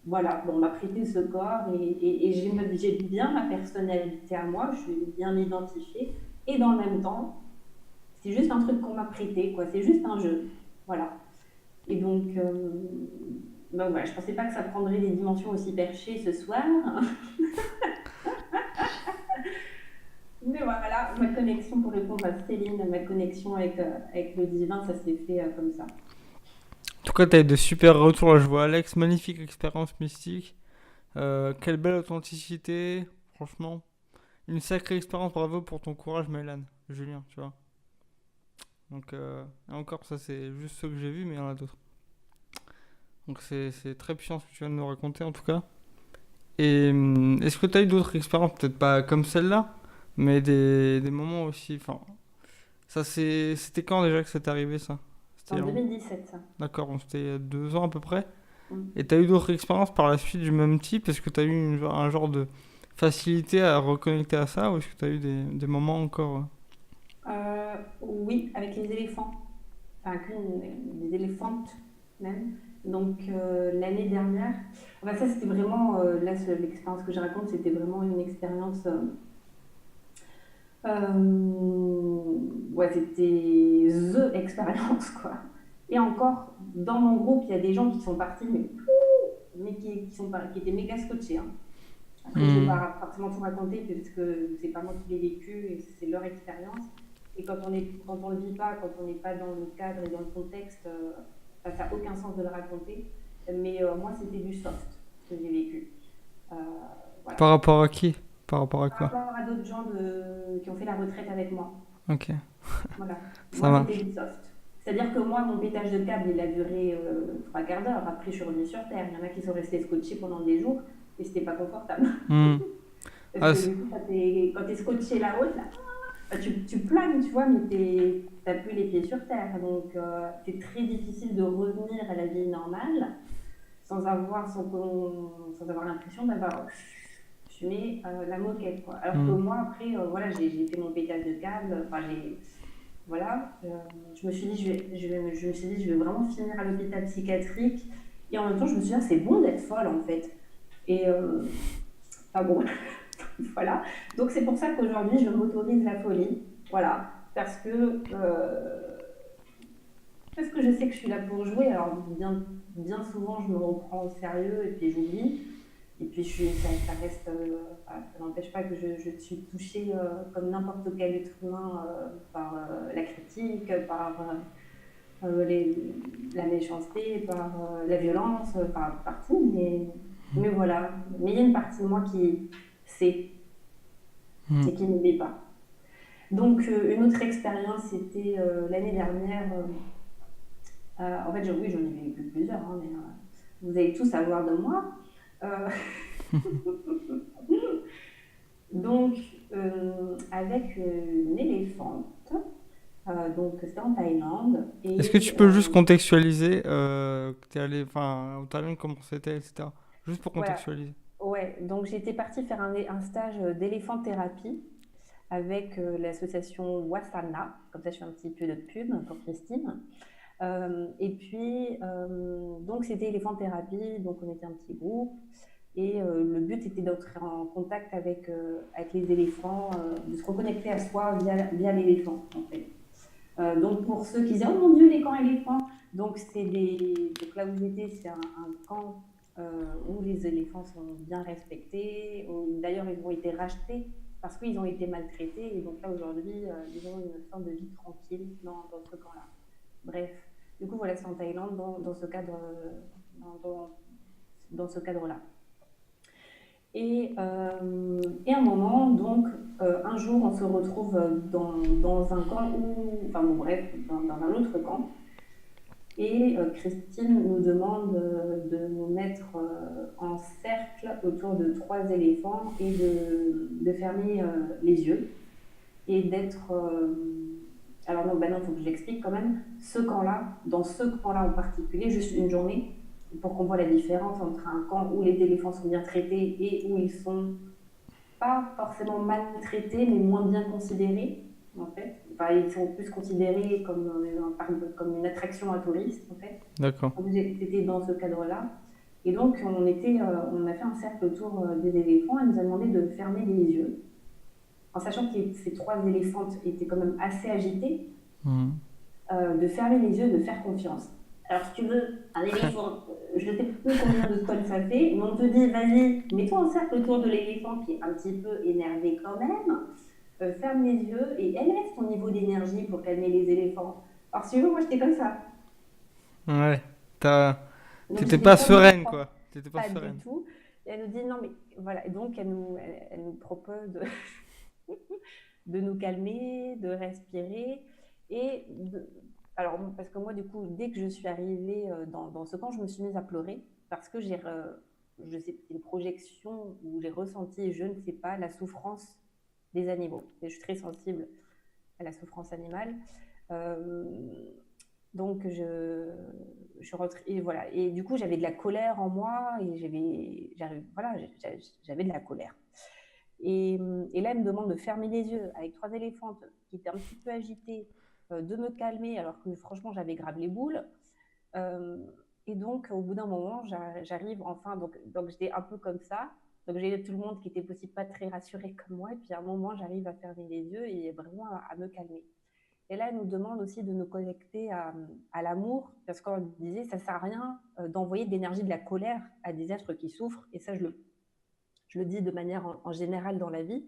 S2: voilà, bon, on m'a prêté ce corps et j'ai bien ma personnalité à moi, je suis bien identifiée. Et dans le même temps, c'est juste un truc qu'on m'a prêté, quoi. C'est juste un jeu. Voilà. Et donc, ben voilà, je pensais pas que ça prendrait des dimensions aussi perchées ce soir. Mais voilà, ma connexion, pour répondre à Céline, ma connexion avec le divin, ça s'est fait comme ça.
S1: En tout cas, t'as eu de super retours. Là, je vois Alex, magnifique expérience mystique. Quelle belle authenticité. Franchement, une sacrée expérience. Bravo pour ton courage, Mélan. Julien, tu vois. Donc, et encore, ça, c'est juste ce que j'ai vu, mais il y en a d'autres. Donc, c'est très puissant ce que tu viens de nous raconter, en tout cas. Et est-ce que t'as eu d'autres expériences, peut-être pas comme celle-là, mais des moments aussi. Enfin, c'était quand déjà que c'est arrivé, ça?
S2: C'est
S1: C'était
S2: en 2017, ça.
S1: D'accord, bon, c'était il y a 2 ans à peu près.
S2: Mm.
S1: Et t'as eu d'autres expériences par la suite du même type? Est-ce que t'as eu un genre de facilité à reconnecter à ça? Ou est-ce que t'as eu des moments encore
S2: Oui, avec les éléphants. Enfin, des éléphantes même. Donc l'année dernière, enfin, ça c'était vraiment, là l'expérience que je raconte, c'était vraiment une expérience, ouais, c'était THE expérience quoi. Et encore, dans mon groupe, il y a des gens qui sont partis, mais qui sont pas, qui étaient méga scotchés, hein. Après, je ne vais
S1: Hmm.
S2: pas forcément tout raconter parce que c'est pas moi qui l'ai vécu et c'est leur expérience. Et quand on le vit pas, quand on n'est pas dans le cadre et dans le contexte, enfin, ça n'a aucun sens de le raconter. Mais moi, c'était du soft que j'ai vécu. Euh, voilà.
S1: Par rapport à qui? Par rapport à
S2: Par
S1: quoi?
S2: rapport à d'autres gens qui ont fait la retraite avec moi.
S1: Ok,
S2: Voilà.
S1: ça
S2: Moi, c'était
S1: marche.
S2: du soft. C'est-à-dire que moi, mon pétage de câble, il a duré 3 quarts d'heure. Après, je suis revenue sur Terre. Il y en a qui sont restés scotchés pendant des jours et c'était pas confortable.
S1: Hmm.
S2: Parce
S1: Ah,
S2: que du coup, quand t'es scotché là-haut, là, bah, tu planes, tu vois, mais t'as plus les pieds sur terre. Donc, c'est très difficile de revenir à la vie normale sans avoir l'impression d'avoir fumé la moquette, quoi. Alors que
S1: hmm.
S2: moi, après, voilà, j'ai fait mon pétage de câble. Enfin, voilà, je me suis dit, je me suis dit, je vais vraiment finir à l'hôpital psychiatrique. Et en même temps, je me suis dit, ah, c'est bon d'être folle, en fait. Et, enfin bon, voilà. Donc c'est pour ça qu'aujourd'hui, je m'autorise la folie. Voilà. Parce que je sais que je suis là pour jouer. Alors bien souvent, je me reprends au sérieux et puis j'oublie. Et puis ça reste, voilà, ça n'empêche pas que je suis touchée comme n'importe quel être humain par la critique, par la méchanceté, par la violence, par tout. Mais voilà. Mais il y a une partie de moi qui sait
S1: Hmm.
S2: et qui n'oublie pas. Donc, une autre expérience, c'était l'année dernière. En fait, oui, j'en ai vécu plusieurs, hein, mais vous allez tout savoir de moi. Euh, donc, avec une éléphante, donc c'était en Thaïlande,
S1: Est-ce que tu
S2: et
S1: peux juste contextualiser que t'es allé, enfin, au Thaïlande, comment c'était, etc. Juste pour
S2: voilà.
S1: contextualiser.
S2: Ouais, donc j'étais partie faire un stage d'éléphant thérapie avec l'association Wasana, comme ça je fais un petit peu de pub pour Christine. Et puis, donc c'était éléphant thérapie, donc on était un petit groupe. Et le but était d'entrer en contact avec les éléphants, de se reconnecter à soi via l'éléphant, en fait. Donc pour ceux qui disent oh mon Dieu, les camps éléphants, donc là où j'étais, c'est un camp où les éléphants sont bien respectés. D'ailleurs, ils ont été rachetés parce qu'ils ont été maltraités. Et donc là, aujourd'hui, ils ont une sorte de vie tranquille dans ce camp-là. Bref. Du coup, voilà, c'est en Thaïlande dans ce cadre, dans, dans, dans ce cadre-là. Et à un moment, donc, un jour, on se retrouve dans un camp où, enfin bon, bref, dans un autre camp. Et Christine nous demande de nous mettre en cercle autour de trois éléphants et de fermer les yeux et d'être. Alors non, bah non, il faut que je l'explique quand même. Ce camp-là, dans ce camp-là en particulier, juste une journée, pour qu'on voit la différence entre un camp où les éléphants sont bien traités et où ils sont pas forcément maltraités, mais moins bien considérés, en fait. Enfin, ils sont plus considérés comme une attraction à touristes, en fait.
S1: D'accord.
S2: Donc, c'était dans ce cadre-là. Et donc, on a fait un cercle autour des éléphants. Elle nous a demandé de fermer les yeux, en sachant que ces trois éléphantes étaient quand même assez agitées,
S1: Mhm.
S2: de fermer les yeux, de faire confiance. Alors, si tu veux, un éléphant, je ne sais plus combien de tonnes ça fait, mais on te dit, vas-y, mets-toi en cercle autour de l'éléphant qui est un petit peu énervé quand même, ferme les yeux et élève ton niveau d'énergie pour calmer les éléphants. Alors, si tu veux, moi, j'étais comme ça.
S1: Ouais. T'as...
S2: Donc,
S1: T'étais
S2: j'étais
S1: pas
S2: pas du
S1: sereine,
S2: tout,
S1: quoi. T'étais pas
S2: pas du
S1: sereine.
S2: tout. Et elle nous dit, non, mais voilà. Et donc, elle nous propose de nous calmer, de respirer. Et alors, parce que moi, du coup, dès que je suis arrivée dans ce camp, je me suis mise à pleurer parce que je sais, c'est une projection où j'ai ressenti, je ne sais pas, la souffrance des animaux. Et je suis très sensible à la souffrance animale. Euh, donc, je suis rentrée, et voilà. Et du coup, j'avais de la colère en moi et voilà, j'avais de la colère. Et là, elle me demande de fermer les yeux avec trois éléphantes qui étaient un petit peu agitées, de me calmer, alors que franchement, j'avais grave les boules. Euh, et donc, au bout d'un moment, j'arrive enfin, donc j'étais un peu comme ça. Donc, j'ai tout le monde qui était possible pas très rassuré comme moi. Et puis, à un moment, j'arrive à fermer les yeux et vraiment à me calmer. Et là, elle nous demande aussi de nous connecter à l'amour, parce qu'on disait, ça ne sert à rien d'envoyer de l'énergie de la colère à des êtres qui souffrent. Et ça, je le dis de manière en général dans la vie.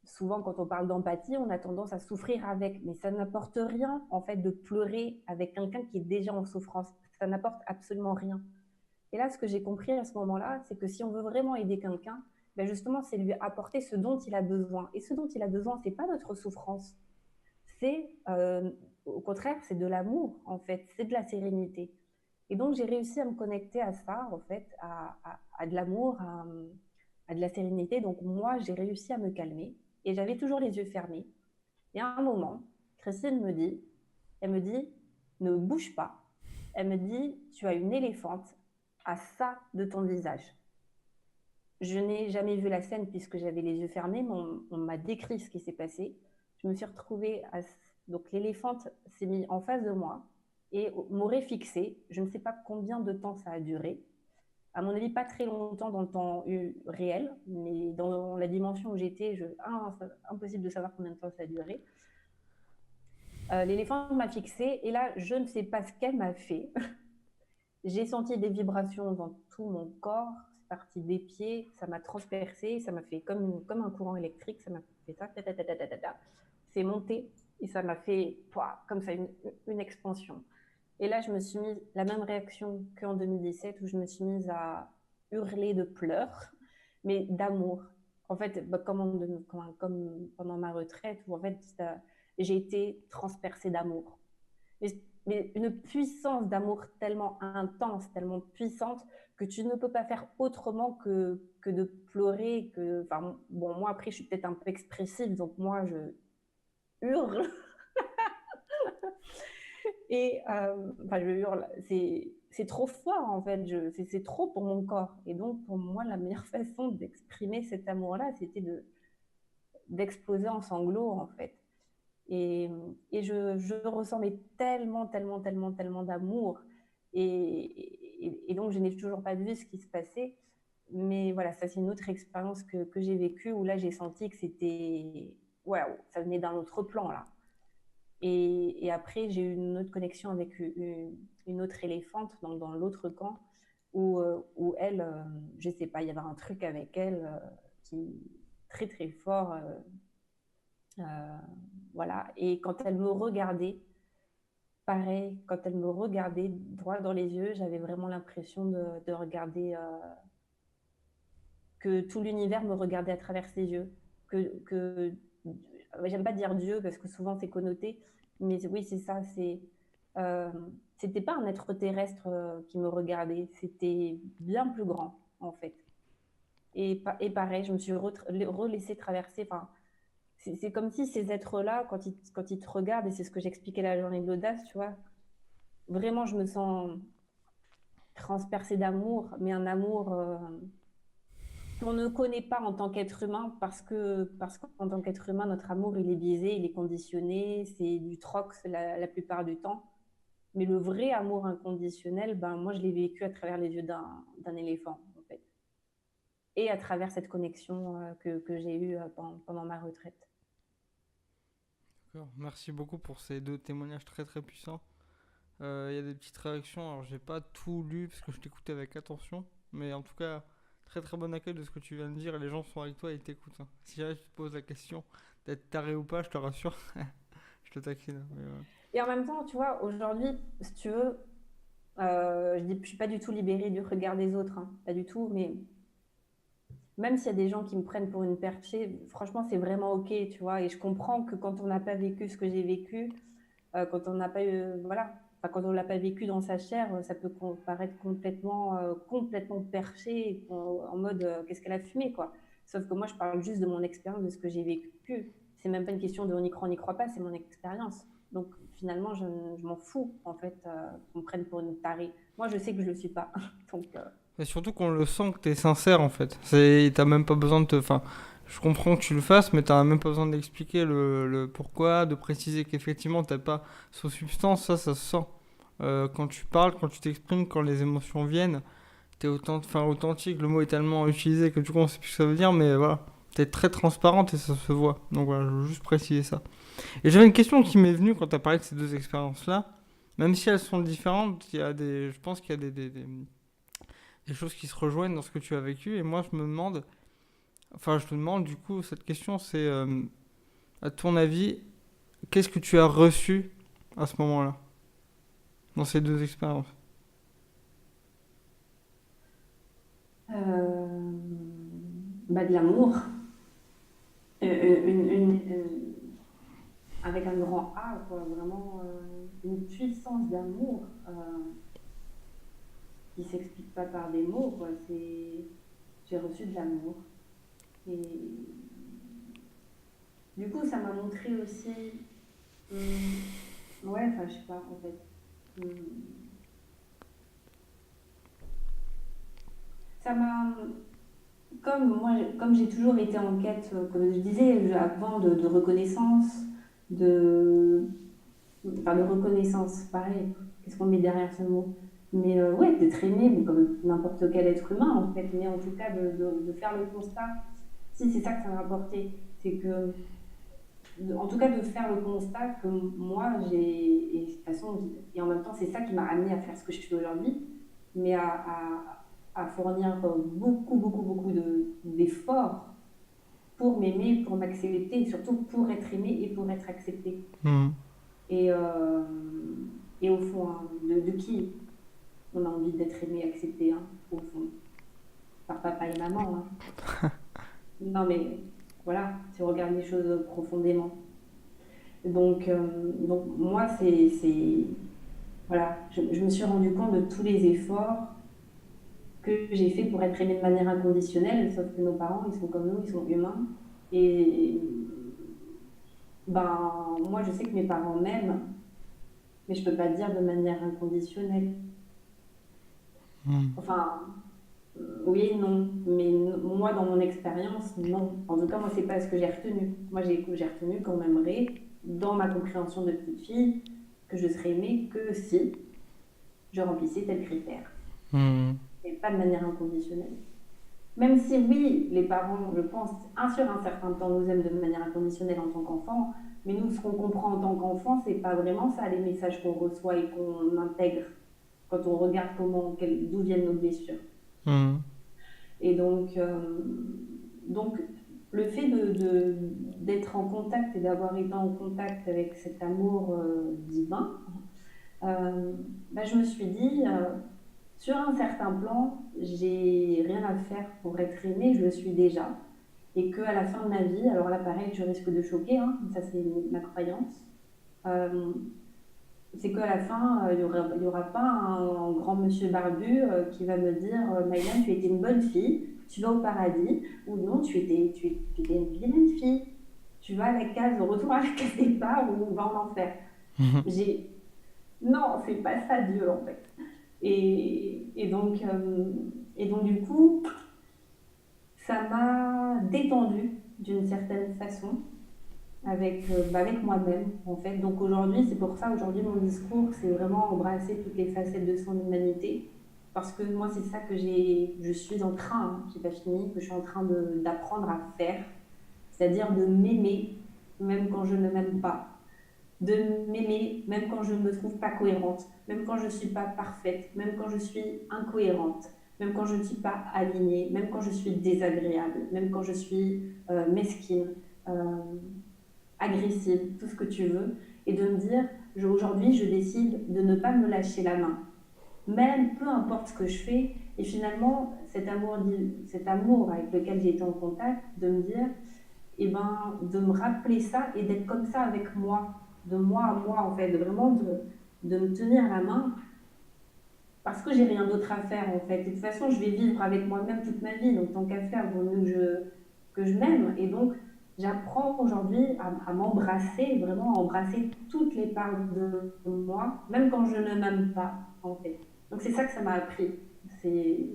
S2: Souvent, quand on parle d'empathie, on a tendance à souffrir avec, mais ça n'apporte rien, en fait, de pleurer avec quelqu'un qui est déjà en souffrance. Ça n'apporte absolument rien. Et là, ce que j'ai compris à ce moment-là, c'est que si on veut vraiment aider quelqu'un, ben justement, c'est lui apporter ce dont il a besoin. Et ce dont il a besoin, c'est pas notre souffrance. C'est, au contraire, c'est de l'amour, en fait. C'est de la sérénité. Et donc, j'ai réussi à me connecter à ça, en fait, à de l'amour, à de la sérénité. Donc, moi, j'ai réussi à me calmer et j'avais toujours les yeux fermés. Et à un moment, Christine elle me dit, ne bouge pas. Elle me dit, tu as une éléphante à ça de ton visage. Je n'ai jamais vu la scène puisque j'avais les yeux fermés, mais on m'a décrit ce qui s'est passé. Je me suis retrouvée donc l'éléphante s'est mise en face de moi et m'aurait fixé. Je ne sais pas combien de temps ça a duré. À mon avis, pas très longtemps dans le temps réel, mais dans la dimension où j'étais, impossible de savoir combien de temps ça a duré. L'éléphant m'a fixé et là, je ne sais pas ce qu'elle m'a fait. J'ai senti des vibrations dans tout mon corps, c'est parti des pieds, ça m'a transpercé, ça m'a fait comme un courant électrique, ça m'a fait ça, c'est monté et ça m'a fait comme ça une expansion. Et là, je me suis mise la même réaction qu'en 2017 où je me suis mise à hurler de pleurs, mais d'amour. En fait, bah, comme pendant ma retraite où en fait j'ai été transpercée d'amour. Mais une puissance d'amour tellement intense, tellement puissante, que tu ne peux pas faire autrement que de pleurer. Enfin, bon, moi, après, je suis peut-être un peu expressive, donc moi, je hurle. Et enfin, je hurle. C'est trop fort, en fait. C'est trop pour mon corps. Et donc, pour moi, la meilleure façon d'exprimer cet amour-là, c'était d'exploser en sanglots, en fait. Et, et je ressens mais tellement, tellement, tellement, tellement d'amour. Et donc, je n'ai toujours pas vu ce qui se passait. Mais voilà, ça, c'est une autre expérience que j'ai vécue où là, j'ai senti que c'était. Waouh, ça venait d'un autre plan, là. Et après, j'ai eu une autre connexion avec une autre éléphante dans l'autre camp où elle, je sais pas, il y avait un truc avec elle qui très, très fort. Euh, voilà. Et quand elle me regardait, pareil, quand elle me regardait droit dans les yeux, j'avais vraiment l'impression de regarder, que tout l'univers me regardait à travers ses yeux. Que j'aime pas dire Dieu parce que souvent c'est connoté, mais oui, c'est ça. Euh, C'était pas un être terrestre qui me regardait, c'était bien plus grand en fait. Et pareil, je me suis relaissée traverser. Enfin, c'est comme si ces êtres-là, quand ils te regardent, et c'est ce que j'expliquais la journée de l'audace, tu vois, vraiment, je me sens transpercée d'amour, mais un amour qu'on ne connaît pas en tant qu'être humain parce qu'en tant qu'être humain, notre amour, il est biaisé, il est conditionné, c'est du troc la plupart du temps. Mais le vrai amour inconditionnel, ben, moi, je l'ai vécu à travers les yeux d'un éléphant, en fait. Et à travers cette connexion que j'ai eue pendant ma retraite.
S1: D'accord. Merci beaucoup pour ces deux témoignages très très puissants. Il y a des petites réactions, alors j'ai pas tout lu parce que je t'écoutais avec attention, mais en tout cas, très très bon accueil de ce que tu viens de dire et les gens sont avec toi et ils t'écoutent, hein. Si jamais tu te poses la question d'être taré ou pas, je te rassure, je te taquine, hein, mais
S2: Et en même temps, tu vois, aujourd'hui, si tu veux, je suis pas du tout libérée du regard des autres, hein, pas du tout, mais même s'il y a des gens qui me prennent pour une perchée, franchement, c'est vraiment OK, tu vois. Et je comprends que quand on n'a pas vécu ce que j'ai vécu, quand on n'a pas eu, voilà, enfin, quand on l'a pas vécu dans sa chair, ça peut paraître complètement perché, en mode qu'est-ce qu'elle a fumé, quoi. Sauf que moi, je parle juste de mon expérience, de ce que j'ai vécu. C'est même pas une question de on y croit pas, c'est mon expérience. Donc finalement, je m'en fous, en fait, qu'on me prenne pour une tarée. Moi, je sais que je le suis pas. Donc,
S1: et surtout qu'on le sent que t'es sincère en fait. T'as même pas besoin de te. Enfin, je comprends que tu le fasses, mais t'as même pas besoin d'expliquer le pourquoi, de préciser qu'effectivement t'as pas sous substance, ça se sent. Quand tu parles, quand tu t'exprimes, quand les émotions viennent, t'es authentique. Le mot est tellement utilisé que du coup on sait plus ce que ça veut dire, mais voilà. T'es très transparente et ça se voit. Donc voilà, je veux juste préciser ça. Et j'avais une question qui m'est venue quand t'as parlé de ces deux expériences-là. Même si elles sont différentes, je pense qu'il y a des choses qui se rejoignent dans ce que tu as vécu. Et moi, je te demande du coup, cette question, c'est à ton avis, qu'est-ce que tu as reçu à ce moment-là, dans ces deux expériences?
S2: euh, bah, de l'amour. Avec un grand A, quoi, vraiment une puissance d'amour qui s'explique pas par des mots, quoi. J'ai reçu de l'amour. Et du coup, ça m'a montré aussi, hum, ouais, enfin, je sais pas, en fait. Hum, Ça m'a, comme j'ai toujours été en quête, comme je disais avant, de reconnaissance, de, enfin, de reconnaissance, pareil, qu'est-ce qu'on met derrière ce mot? Mais ouais, d'être aimé, mais comme n'importe quel être humain, en fait, mais en tout cas, de faire le constat, si c'est ça que ça m'a apporté, c'est que, en tout cas, de faire le constat que moi, et de toute façon, et en même temps, c'est ça qui m'a amené à faire ce que je fais aujourd'hui, mais à fournir beaucoup d'efforts pour m'aimer, pour m'accepter, et surtout pour être aimé et pour être accepté.
S1: Hmm.
S2: Et, euh, et au fond, hein, de qui on a envie d'être aimé, accepté, hein, au fond, par papa et maman, hein. Non, mais voilà, si on regarde les choses profondément. Donc moi, voilà, je me suis rendu compte de tous les efforts que j'ai fait pour être aimé de manière inconditionnelle, sauf que nos parents, ils sont comme nous, ils sont humains. Et ben, moi, je sais que mes parents m'aiment, mais je peux pas dire de manière inconditionnelle.
S1: Hmm.
S2: Enfin, oui, non. Mais moi, dans mon expérience, non. En tout cas, moi, c'est pas ce que j'ai retenu. Moi, j'ai retenu qu'on m'aimerait, dans ma compréhension de petite fille, que je serais aimée que si je remplissais tel critère.
S1: Hmm.
S2: Et pas de manière inconditionnelle. Même si, oui, les parents, je pense, sur un certain temps, nous aiment de manière inconditionnelle en tant qu'enfants, mais nous, ce qu'on comprend en tant qu'enfant, c'est pas vraiment ça, les messages qu'on reçoit et qu'on intègre quand on regarde d'où viennent nos blessures.
S1: Hmm.
S2: Et donc le fait d'être en contact et d'avoir été en contact avec cet amour divin, euh, je me suis dit, sur un certain plan, j'ai rien à faire pour être aimée, je le suis déjà. Et qu'à la fin de ma vie, alors là pareil, je risque de choquer, hein, ça c'est ma croyance, euh, c'est qu'à la fin, il y aura pas un grand monsieur barbu qui va me dire Maïlan, tu étais une bonne fille, tu vas au paradis, ou non, tu étais une vilaine fille, tu vas à la case, retour à la case départ ou va en enfer. J'ai... Non, c'est pas ça Dieu en fait. Et donc du coup, ça m'a détendue d'une certaine façon avec moi-même en fait. Donc aujourd'hui, c'est pour ça aujourd'hui mon discours, c'est vraiment embrasser toutes les facettes de son humanité. Parce que moi, c'est ça que je suis en train, hein, j'ai pas fini, que je suis en train d'apprendre à faire, c'est-à-dire de m'aimer même quand je ne m'aime pas, de m'aimer même quand je ne me trouve pas cohérente, même quand je ne suis pas parfaite, même quand je suis incohérente, même quand je ne suis pas alignée, même quand je suis désagréable, même quand je suis mesquine, euh, agressive, tout ce que tu veux, et de me dire, aujourd'hui, je décide de ne pas me lâcher la main. Même peu importe ce que je fais, et finalement, cet amour avec lequel j'ai été en contact, de me dire, et ben, de me rappeler ça et d'être comme ça avec moi, de moi à moi, en fait, de me tenir la main parce que j'ai rien d'autre à faire, en fait. Et de toute façon, je vais vivre avec moi-même toute ma vie, donc tant qu'à faire, vaut mieux que je m'aime. Et donc, j'apprends aujourd'hui à m'embrasser, vraiment à embrasser toutes les parts de moi, même quand je ne m'aime pas, en fait. Donc, c'est ça que ça m'a appris, ces,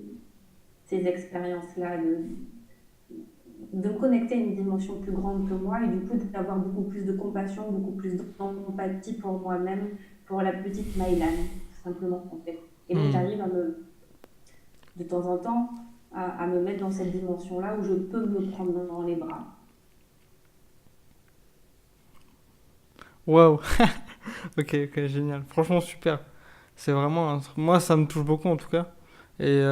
S2: ces expériences-là, de me connecter à une dimension plus grande que moi et du coup d'avoir beaucoup plus de compassion, beaucoup plus d'empathie pour moi-même, pour la petite Maïlan, tout simplement en fait. Et donc
S1: Hmm.
S2: j'arrive de temps en temps à me mettre dans cette dimension-là où je peux me prendre dans les bras.
S1: Waouh, ok, ok, génial. Franchement, super. C'est vraiment moi, ça me touche beaucoup en tout cas. Et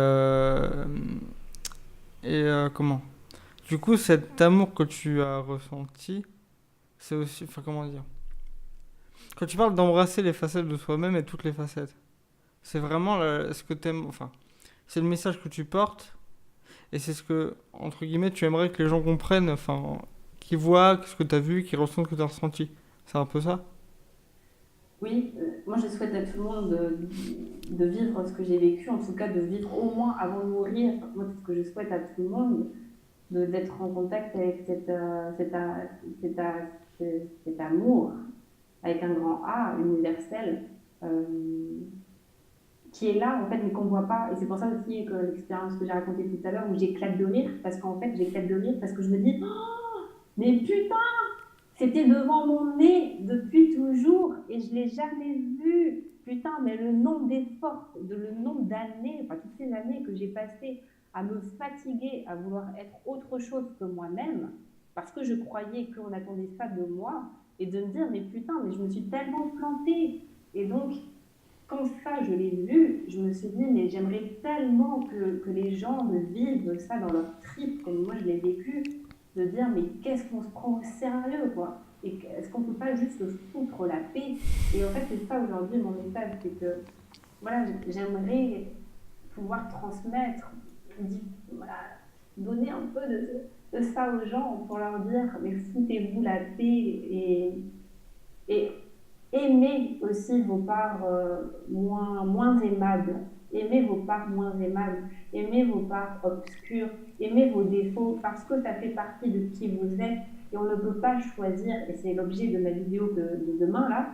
S1: comment? Du coup, cet amour que tu as ressenti, c'est aussi, enfin, comment dire? Quand tu parles d'embrasser les facettes de soi-même et toutes les facettes, c'est vraiment ce que t'aimes, enfin, c'est le message que tu portes et c'est ce que, entre guillemets, tu aimerais que les gens comprennent, enfin, qu'ils voient ce que tu as vu, qu'ils ressentent ce que tu as ressenti. C'est un peu ça?
S2: Oui, moi je souhaite à tout le monde de vivre ce que j'ai vécu, en tout cas de vivre au moins avant de mourir. Moi, c'est ce que je souhaite à tout le monde, d'être en contact avec cet, a- cet amour avec un grand A, universel, euh, qui est là, en fait, mais qu'on ne voit pas. Et c'est pour ça aussi que l'expérience que j'ai racontée tout à l'heure, où j'éclate de rire, parce qu'en fait, j'éclate de rire parce que je me dis, oh, mais putain, c'était devant mon nez depuis toujours et je ne l'ai jamais vu. Putain, mais le nombre d'efforts, le nombre d'années, enfin toutes ces années que j'ai passées à me fatiguer, à vouloir être autre chose que moi-même, parce que je croyais qu'on attendait ça de moi, et de me dire, mais putain, mais je me suis tellement plantée. Et donc, quand ça, je l'ai vu, je me suis dit, mais j'aimerais tellement que les gens me vivent ça dans leur trip, comme moi je l'ai vécu, de dire, mais qu'est-ce qu'on se prend au sérieux, quoi? Et est-ce qu'on peut pas juste se foutre la paix? Et en fait, c'est ça aujourd'hui mon message, c'est que, voilà, j'aimerais pouvoir transmettre, voilà, donner un peu de ça aux gens pour leur dire, mais foutez-vous la paix et aimez aussi vos parts moins aimables. Aimez vos parts moins aimables. Aimez vos parts obscures. Aimez vos défauts parce que ça fait partie de qui vous êtes. Et on ne peut pas choisir, et c'est l'objet de ma vidéo de demain, là,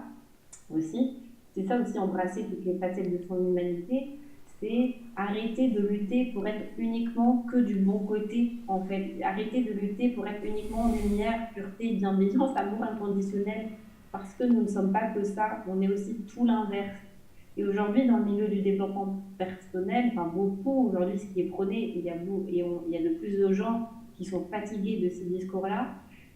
S2: aussi. C'est ça aussi, embrasser toutes les facettes de son humanité. C'est arrêter de lutter pour être uniquement que du bon côté, en fait. Arrêter de lutter pour être uniquement lumière, pureté, bienveillance, amour inconditionnel, parce que nous ne sommes pas que ça, on est aussi tout l'inverse. Et aujourd'hui, dans le milieu du développement personnel, enfin beaucoup, aujourd'hui, ce qui est prôné, il y a de plus de gens qui sont fatigués de ce discours-là,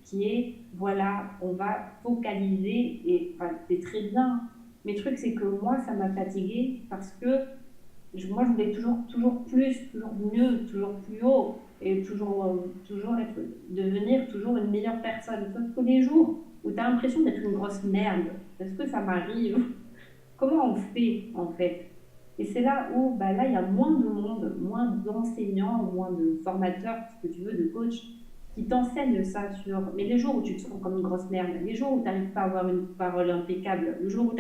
S2: qui est, voilà, on va focaliser, et enfin, c'est très bien. Mais le truc, c'est que moi, ça m'a fatiguée parce que moi, je voulais toujours plus, toujours mieux, toujours plus haut, et toujours devenir toujours une meilleure personne. Sauf que les jours où tu as l'impression d'être une grosse merde, parce que ça m'arrive, Comment on fait en fait? Et c'est là où bah, là, il y a moins de monde, moins d'enseignants, moins de formateurs, ce que tu veux, de coachs, qui t'enseignent ça sur. Mais les jours où tu te sens comme une grosse merde, les jours où tu n'arrives pas à avoir une parole impeccable, le jour où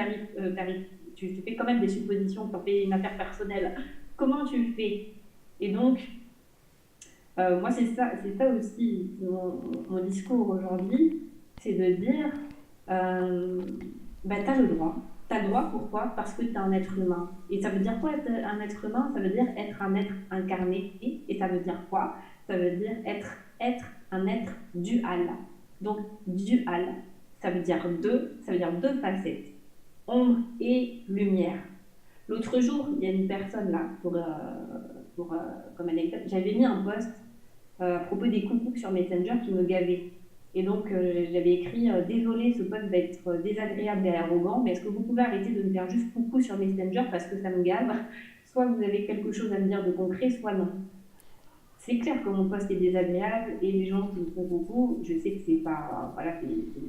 S2: tu fais quand même des suppositions pour payer une affaire personnelle, comment tu fais? Et donc, moi, c'est ça aussi mon discours aujourd'hui, c'est de dire, euh, bah, tu as le droit. Tu as le droit, pourquoi? Parce que tu es un être humain. Et ça veut dire quoi être un être humain? Ça veut dire être un être incarné. Et ça veut dire quoi? Ça veut dire être un être dual. Donc, dual, ça veut dire deux facettes, ombre et lumière. L'autre jour, il y a une personne là, pour, comme anecdote, j'avais mis un post à propos des coucous sur Messenger qui me gavaient. Et donc, j'avais écrit désolé, ce poste va être désagréable et arrogant, mais est-ce que vous pouvez arrêter de me faire juste coucou sur Messenger parce que ça me gave? Soit vous avez quelque chose à me dire de concret, soit non. C'est clair que mon poste est désagréable et les gens qui me font coucou, je sais que c'est pas. Voilà,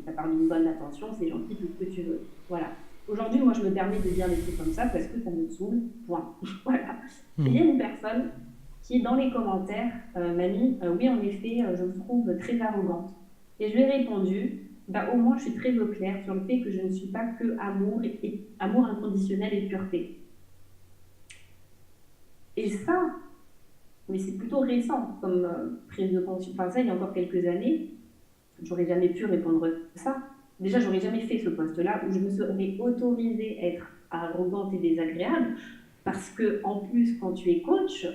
S2: ça part d'une bonne intention, c'est gentil, tout ce que tu veux. Voilà. Aujourd'hui, moi, je me permets de dire des trucs comme ça parce que ça me saoule, point. Voilà. Et il y
S1: Hmm.
S2: a une personne qui, dans les commentaires, m'a mis oui, en effet, je me trouve très arrogante. Et je lui ai répondu bah, au moins, je suis très au clair sur le fait que je ne suis pas que amour, et amour inconditionnel et pureté. Et ça, mais c'est plutôt récent comme prise de conscience. Enfin, ça, il y a encore quelques années, j'aurais jamais pu répondre ça. Déjà, j'aurais jamais fait ce poste-là où je me serais autorisée à être arrogante et désagréable parce que, en plus, quand tu es coach,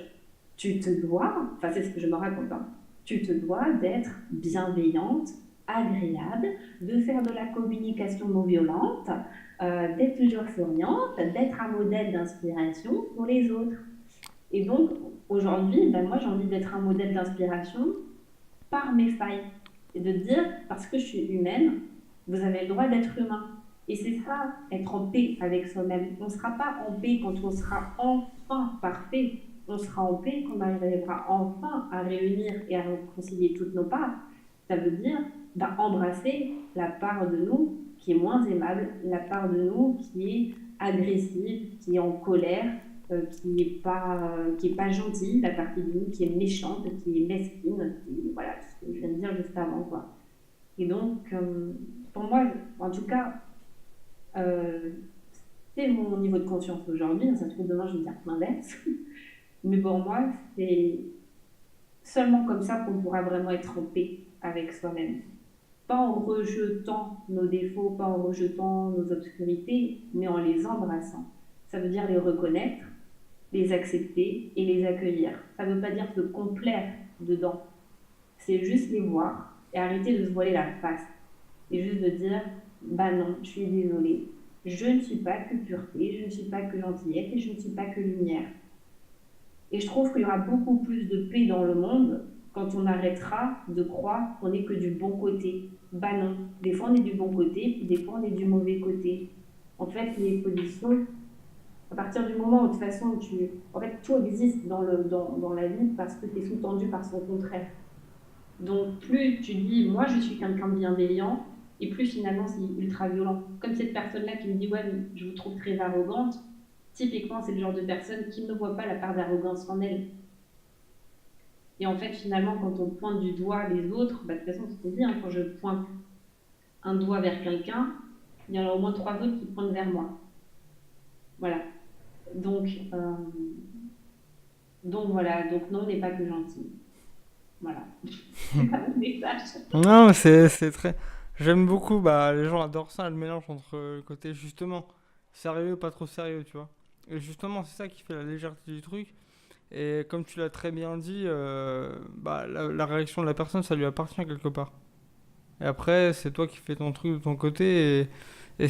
S2: tu te dois, enfin, c'est ce que je me raconte, hein, tu te dois d'être bienveillante, agréable, de faire de la communication non violente, d'être toujours souriante, d'être un modèle d'inspiration pour les autres. Et donc, aujourd'hui, ben moi, j'ai envie d'être un modèle d'inspiration par mes failles. Et de dire, parce que je suis humaine, vous avez le droit d'être humain. Et c'est ça, être en paix avec soi-même. On ne sera pas en paix quand on sera enfin parfait. On sera en paix quand on arrivera enfin à réunir et à réconcilier toutes nos parts. Ça veut dire ben, embrasser la part de nous qui est moins aimable, la part de nous qui est agressive, qui est en colère, qui est pas gentille, la partie de nous qui est méchante, qui est mesquine, qui, voilà, ce que je viens de dire juste avant, quoi. Et donc, pour moi, en tout cas, euh, c'est mon niveau de conscience aujourd'hui. Ça se trouve, demain, je vais dire l'inverse. Mais pour moi, c'est seulement comme ça qu'on pourra vraiment être en paix avec soi-même. Pas en rejetant nos défauts, pas en rejetant nos obscurités, mais en les embrassant. Ça veut dire les reconnaître, les accepter et les accueillir. Ça ne veut pas dire se complaire dedans. C'est juste les voir et arrêter de se voiler la face. Et juste de dire, bah non, je suis désolée. Je ne suis pas que pureté, je ne suis pas que gentillesse et je ne suis pas que lumière. Et je trouve qu'il y aura beaucoup plus de paix dans le monde quand on arrêtera de croire qu'on n'est que du bon côté. Bah non, des fois on est du bon côté, puis des fois on est du mauvais côté. En fait, les positions, à partir du moment où de toute façon en fait, tout existe dans la vie parce que tu es sous-tendu par son contraire. Donc plus tu dis moi je suis quelqu'un de bienveillant et plus finalement c'est ultra violent. Comme cette personne-là qui me dit ouais mais je vous trouve très arrogante, typiquement c'est le genre de personne qui ne voit pas la part d'arrogance en elle. Et en fait finalement quand on pointe du doigt les autres, bah, de toute façon c'est ce qu'on dit, hein, quand je pointe un doigt vers quelqu'un, il y en a au moins trois autres qui pointent vers moi. Voilà. Donc, euh, donc voilà, donc non, on n'est pas que gentil. Voilà. C'est pas mon message.
S1: Non, mais c'est très. J'aime beaucoup, bah, les gens adorent ça, le mélange entre le côté justement sérieux, pas trop sérieux, tu vois. Et justement, c'est ça qui fait la légèreté du truc. Et comme tu l'as très bien dit, bah, la réaction de la personne, ça lui appartient quelque part. Et après, c'est toi qui fais ton truc de ton côté et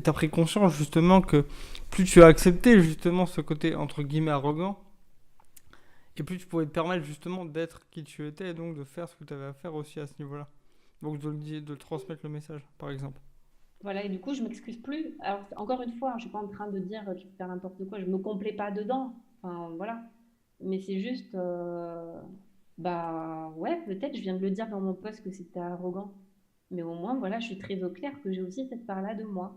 S1: t'as pris conscience justement que plus tu as accepté justement ce côté entre guillemets arrogant, et plus tu pouvais te permettre justement d'être qui tu étais et donc de faire ce que tu avais à faire aussi à ce niveau-là. Donc de transmettre le message, par exemple.
S2: Voilà, et du coup, je m'excuse plus. Alors, encore une fois, je suis pas en train de dire tu peux faire n'importe quoi, je me complais pas dedans. Enfin, voilà. Mais c'est juste, bah ouais, peut-être, je viens de le dire dans mon post que c'était arrogant. Mais au moins, voilà, je suis très au clair que j'ai aussi cette part-là de moi.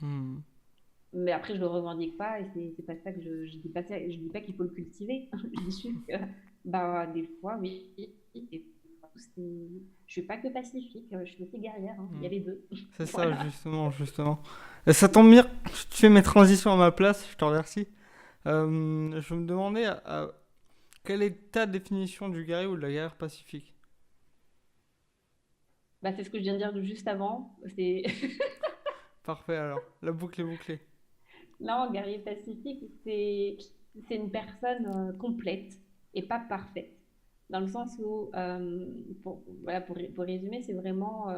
S1: Hmm.
S2: Mais après, je le revendique pas et c'est pas ça que je dis pas ça, je dis pas qu'il faut le cultiver. Je dis juste que, bah, des fois, oui, et je suis pas que pacifique, je suis aussi guerrière, hein. Il y
S1: Hmm.
S2: a les deux.
S1: C'est ça,
S2: Voilà.
S1: justement, justement. Et ça tombe bien, tu fais mes transitions à ma place, je te remercie. Je me demandais quelle est ta définition du guerrier ou de la guerrière pacifique?
S2: Bah, c'est ce que je viens de dire juste avant. C'est
S1: Parfait alors, la boucle est bouclée.
S2: non, guerrier pacifique, c'est une personne complète et pas parfaite. Dans le sens où, voilà, pour résumer, c'est vraiment,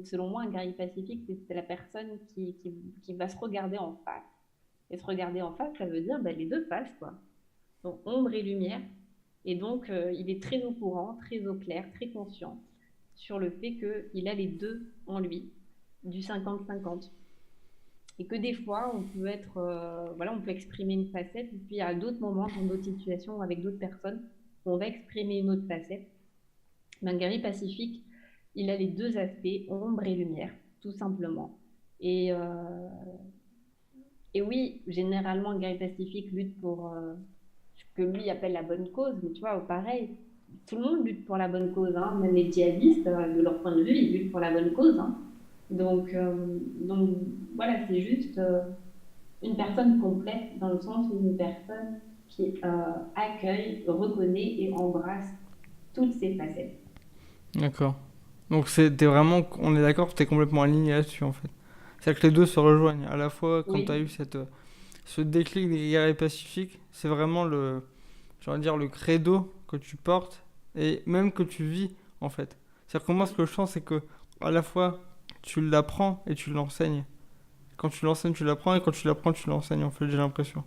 S2: selon moi, un guerrier pacifique, c'est la personne qui va se regarder en face. Et se regarder en face, ça veut dire bah, les deux faces, quoi. Donc, ombre et lumière. Et donc, il est très au courant, très au clair, très conscient sur le fait qu'il a les deux en lui, du 50-50. Et que des fois, on peut être, voilà, on peut exprimer une facette, et puis à d'autres moments, dans d'autres situations, avec d'autres personnes, on va exprimer une autre facette. Mais un guerrier pacifique, il a les deux aspects, ombre et lumière, tout simplement. Et, euh, et oui, généralement, un guerrier pacifique lutte pour ce que lui appelle la bonne cause, mais tu vois, pareil, tout le monde lutte pour la bonne cause, hein. Même les djihadistes, de leur point de vue, ils luttent pour la bonne cause, hein. Donc voilà, c'est juste une personne complète dans le sens où une personne qui accueille, reconnaît et embrasse toutes ses facettes.
S1: D'accord. Donc t'es vraiment, on est d'accord, t'es complètement aligné là-dessus en fait. C'est-à-dire que les deux se rejoignent. À la fois, quand t'as eu
S2: Oui,
S1: ce déclic des guerriers pacifiques, c'est vraiment je dire, le credo que tu portes et même que tu vis en fait. C'est-à-dire que moi, ce que je sens, c'est que à la fois, tu l'apprends et tu l'enseignes. Quand tu l'enseignes, tu l'apprends et quand tu l'apprends, tu l'enseignes en fait, j'ai l'impression.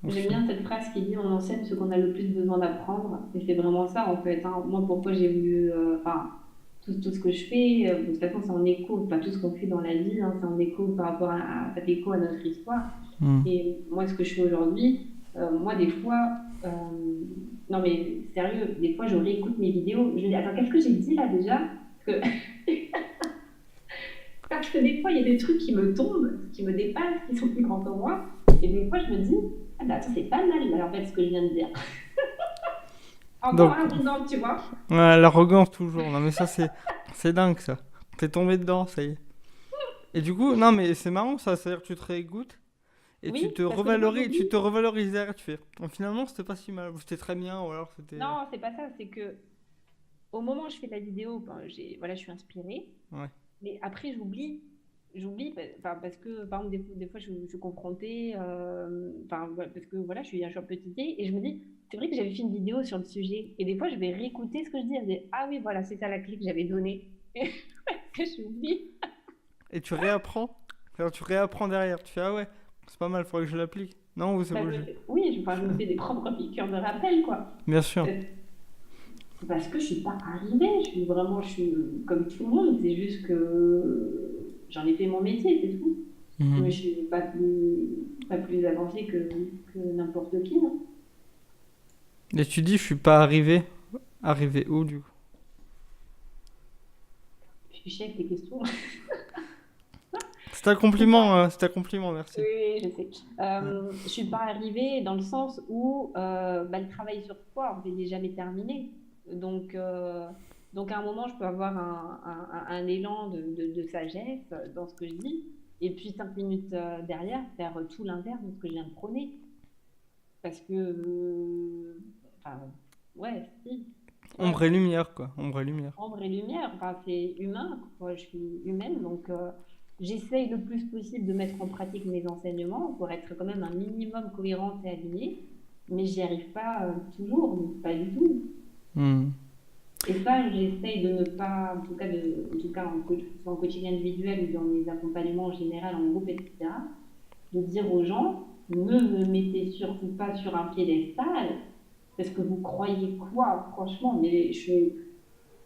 S2: j'aime
S1: Aussi.
S2: bien cette phrase qui dit on enseigne ce qu'on a le plus besoin d'apprendre. Et c'est vraiment ça en fait, hein. Moi, pourquoi j'ai voulu, enfin, tout ce que je fais, de toute façon, c'est en écho, pas tout ce qu'on fait dans la vie, hein, c'est en écho par rapport ça fait écho à notre histoire.
S1: Hmm.
S2: Et moi, ce que je fais aujourd'hui, moi, des fois, non mais sérieux, des fois, je réécoute mes vidéos. Je me dis, attends, qu'est-ce que j'ai dit là déjà? Parce que, parce que des fois, il y a des trucs qui me tombent, qui me dépassent, qui sont plus grands que moi. Et des fois, je me dis, ah bah attends, c'est pas mal là, en fait, ce que je viens de dire. Encore
S1: Donc,
S2: arrogante, tu vois.
S1: ouais, l'arrogance toujours. Non mais ça, c'est dingue ça. T'es tombé dedans, ça y est. Et du coup, non mais c'est marrant ça, c'est-à-dire que tu te réécoutes et
S2: Oui, parce que des fois,
S1: tu
S2: j'oublie.
S1: te revalorises derrière, tu fais. Bon, finalement, c'était pas si mal, ou c'était très bien, ou alors c'était.
S2: Non, c'est pas ça, c'est que au moment où je fais la vidéo, ben, voilà, je suis inspirée.
S1: Ouais.
S2: Mais après, j'oublie, enfin, parce que, par exemple, des fois, je suis confrontée, enfin, ouais, parce que, voilà, je suis un peu titillée, et je me dis, c'est vrai que j'avais fait une vidéo sur le sujet, et des fois, je vais réécouter ce que je dis, et me dire, ah oui, voilà, c'est ça la clé que j'avais donnée, et que j'oublie.
S1: Et tu réapprends. Alors, tu réapprends derrière, tu fais ah ouais, c'est pas mal, faudrait que je l'applique. Non, ou c'est
S2: Bah,
S1: bougé.
S2: oui, enfin, je me fais des propres piqûres de rappel, quoi.
S1: Bien sûr.
S2: Euh, Parce que je suis pas arrivée, je suis comme tout le monde, c'est juste que j'en ai fait mon métier, c'est tout. Mais
S1: Mhm.
S2: je suis pas plus avancée que n'importe qui, non?
S1: Et tu dis, je suis pas arrivé. Arrivé où du coup?
S2: Je suis chef des questions.
S1: C'est un compliment, merci.
S2: Oui, je sais.
S1: Ouais.
S2: Je suis pas arrivée dans le sens où bah, le travail sur soi, en fait, n'est jamais terminé. Donc, euh, donc, à un moment, je peux avoir un élan de sagesse dans ce que je dis, et puis 5 minutes derrière, faire tout l'inverse de ce que je viens de prôner. Parce que, enfin, ouais, si,
S1: Ombre
S2: voilà.
S1: et lumière, quoi. Ombre et lumière.
S2: Ombre et lumière, enfin, c'est humain, quoi. Je suis humaine, donc j'essaye le plus possible de mettre en pratique mes enseignements pour être quand même un minimum cohérente et alignée, mais j'y arrive pas toujours, pas du tout.
S1: Hmm.
S2: Et ça, j'essaye de ne pas, en tout cas que ce soit en quotidien individuel ou dans mes accompagnements en général, en groupe, etc., de dire aux gens, ne me mettez surtout pas sur un piédestal, parce que vous croyez quoi, franchement, mais je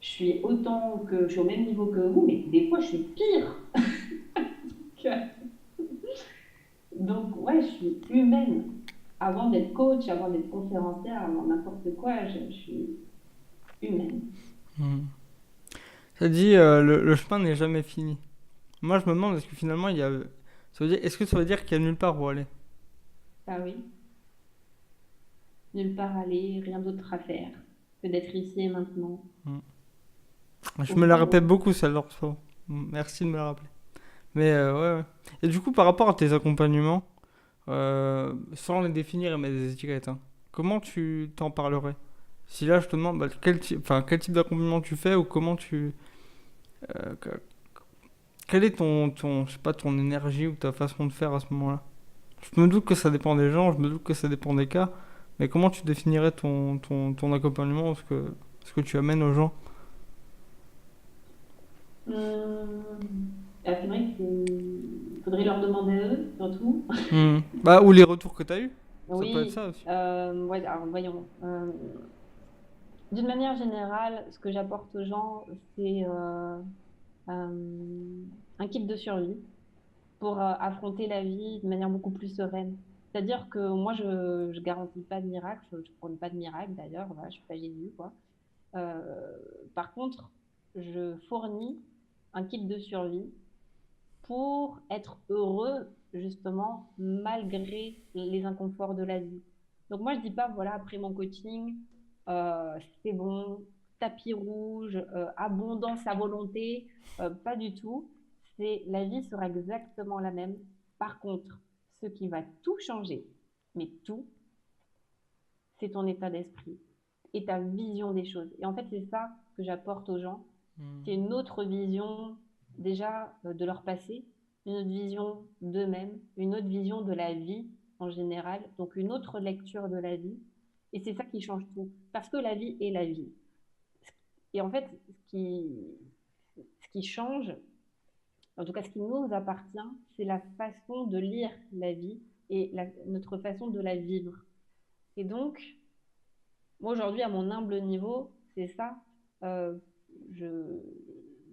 S2: suis autant que je suis au même niveau que vous, mais des fois je suis pire. Donc ouais, je suis humaine. Avant d'être coach, avant d'être conférencière, avant n'importe quoi, je suis humaine.
S1: Hmm. Ça dit, le chemin n'est jamais fini. Moi, je me demande, est-ce que finalement, il y a Est-ce que ça veut dire qu'il y a nulle part où aller?
S2: Ah oui, nulle part aller, rien d'autre à faire que d'être ici et maintenant.
S1: Hmm.
S2: Au
S1: Je me la
S2: fond,
S1: répète beaucoup celle-là. Merci de me la rappeler. Mais ouais, ouais. Et du coup, par rapport à tes accompagnements, sans les définir et mettre des étiquettes, hein, comment tu t'en parlerais? Si là je te demande quel type d'accompagnement tu fais ou comment tu. euh, que- quelle est je sais pas, ton énergie ou ta façon de faire à ce moment-là? Je me doute que ça dépend des gens, je me doute que ça dépend des cas, mais comment tu définirais ton accompagnement, ce que tu amènes aux gens?
S2: c'est vrai qu'il faudrait leur demander à eux, surtout.
S1: Hmm. Bah, ou les retours que tu as eus, ça peut être
S2: Oui,
S1: ça aussi.
S2: ouais, alors voyons. D'une manière générale, ce que j'apporte aux gens, c'est un kit de survie pour affronter la vie de manière beaucoup plus sereine. C'est-à-dire que moi, je ne garantis pas de miracle, je ne prône pas de miracle d'ailleurs, voilà, je ne suis pas Jésus, quoi. Euh, Par contre, je fournis un kit de survie pour être heureux, justement, malgré les inconforts de la vie. Donc moi, je dis pas, voilà, après mon coaching, c'est bon, tapis rouge, abondance à volonté, pas du tout. C'est la vie sera exactement la même. Par contre, ce qui va tout changer, mais tout, c'est ton état d'esprit et ta vision des choses. Et en fait, c'est ça que j'apporte aux gens. C'est une autre vision déjà de leur passé, une autre vision d'eux-mêmes, une autre vision de la vie en général, donc une autre lecture de la vie. Et c'est ça qui change tout. Parce que la vie est la vie. Et en fait, ce qui change, en tout cas ce qui nous appartient, c'est la façon de lire la vie et notre façon de la vivre. Et donc, moi, aujourd'hui, à mon humble niveau, c'est ça. Euh, je,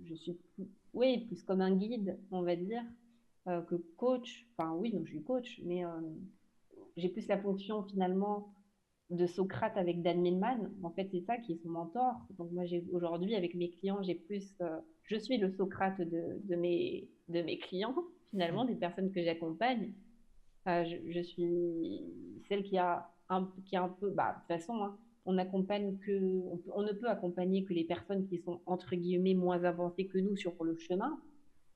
S2: je suis, oui, plus comme un guide, on va dire, que coach. Enfin, oui, donc je suis coach, mais j'ai plus la fonction finalement de Socrate avec Dan Millman. En fait, c'est ça qui est son mentor. Donc moi, aujourd'hui, avec mes clients, je suis le Socrate de mes clients, finalement, des personnes que j'accompagne. Je suis celle qui a un peu, bah, de toute façon, hein, on ne peut accompagner que les personnes qui sont entre guillemets moins avancées que nous sur le chemin.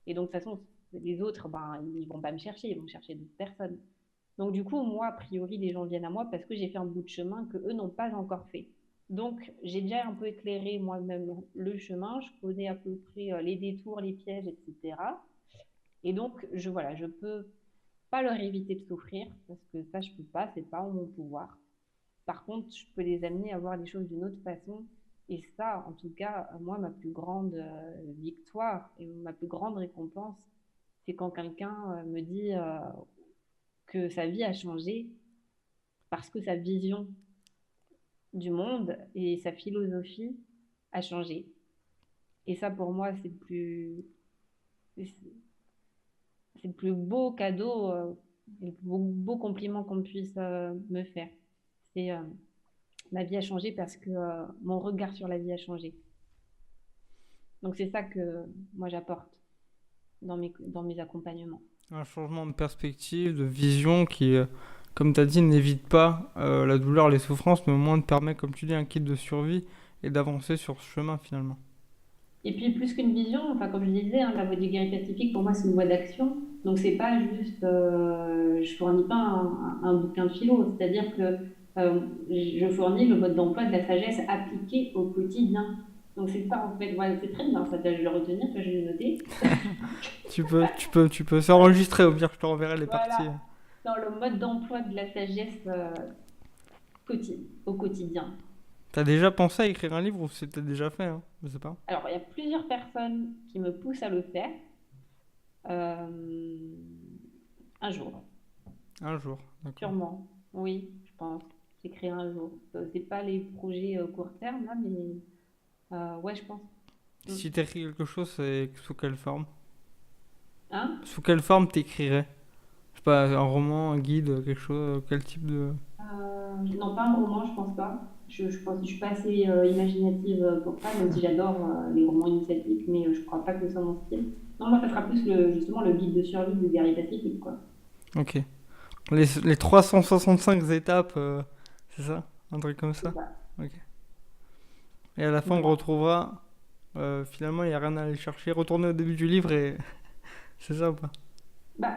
S2: Et donc de toute façon, les autres, ben, ils vont pas me chercher, ils vont chercher d'autres personnes. Donc du coup, moi, a priori, les gens viennent à moi parce que j'ai fait un bout de chemin que eux n'ont pas encore fait. Donc j'ai déjà un peu éclairé moi-même le chemin, je connais à peu près les détours, les pièges, etc. Et donc voilà, je peux pas leur éviter de souffrir, parce que ça, je peux pas, c'est pas en mon pouvoir. Par contre, je peux les amener à voir les choses d'une autre façon. Et ça, en tout cas, moi, ma plus grande victoire et ma plus grande récompense, c'est quand quelqu'un me dit que sa vie a changé parce que sa vision du monde et sa philosophie a changé. Et ça, pour moi, c'est le plus beau cadeau, et le plus beau compliment qu'on puisse me faire. C'est ma vie a changé parce que mon regard sur la vie a changé. Donc c'est ça que moi j'apporte dans mes accompagnements.
S1: Un changement de perspective, de vision qui, comme tu as dit, n'évite pas la douleur, les souffrances, mais au moins te permet, comme tu dis, un kit de survie et d'avancer sur ce chemin finalement.
S2: Et puis plus qu'une vision, enfin comme je disais, hein, la voie du guerrier pacifique pour moi c'est une voie d'action. Donc c'est pas juste, je fournis pas un bouquin de philo, c'est-à-dire que je fournis le mode d'emploi de la sagesse appliquée au quotidien. Donc c'est ça en fait, voilà, c'est très bien, ça je vais le retenir, ça je vais le noter.
S1: Tu peux s'enregistrer, au pire, je te renverrai les parties.
S2: Voilà, dans le mode d'emploi de la sagesse au quotidien.
S1: T'as déjà pensé à écrire un livre ou c'est peut-être déjà fait, hein? Je sais pas.
S2: Alors, il y a plusieurs personnes qui me poussent à le faire. Euh, un jour,
S1: Un jour, d'accord.
S2: sûrement. Oui, je pense. J'écrirai un jour. C'est pas les projets court terme, là, mais ouais, je pense. Mm.
S1: Si t'écris quelque chose, c'est sous quelle forme?
S2: Hein?
S1: Sous quelle forme t'écrirais? Je sais pas, un roman, un guide, quelque chose, quel type de...
S2: Non, pas un roman, je pense pas. Je pense que je suis pas assez imaginative pour ça, même si j'adore les romans initiatiques, mais je crois pas que ce soit mon style. Non, moi, ça sera plus justement le guide de survie du guerrier pacifique, quoi.
S1: Ok. Les 365 étapes, c'est ça? Un truc comme
S2: C'est
S1: ça?
S2: ça.
S1: Ok. Et à la fin, on
S2: Voilà.
S1: retrouvera. Finalement, il n'y a rien à aller chercher. Retourner au début du livre et. C'est ça ou pas?
S2: Bah,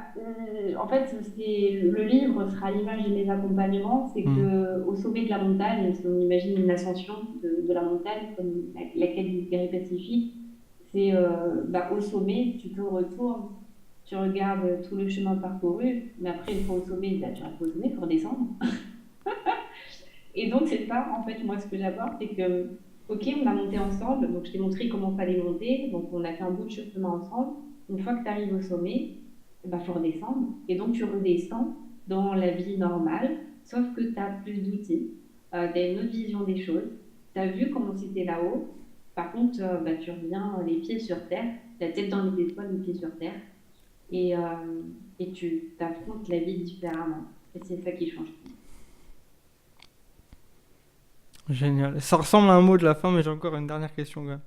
S2: en fait, le livre sera à l'image de mes accompagnements. C'est
S1: Hmm.
S2: que au sommet de la montagne, si on imagine une ascension de la montagne, comme la quête du guerrier pacifique, c'est bah, au sommet, tu te retournes, tu regardes tout le chemin parcouru, mais après, une fois au sommet, bah, tu restes au sommet, il faut redescendre. Et donc, c'est ça, en fait, moi, ce que j'apporte, c'est que, ok, on a monté ensemble, donc je t'ai montré comment fallait monter, donc on a fait un bout de chemin ensemble. Une fois que tu arrives au sommet, il faut redescendre. Et donc, tu redescends dans la vie normale, sauf que tu as plus d'outils, tu as une autre vision des choses, tu as vu comment c'était là-haut. Par contre, bah, tu reviens les pieds sur terre, la tête dans les étoiles, les pieds sur terre, et, et tu t'affrontes la vie différemment. Et c'est ça qui change tout.
S1: Génial. Ça ressemble à un mot de la fin, mais j'ai encore une dernière question quand même.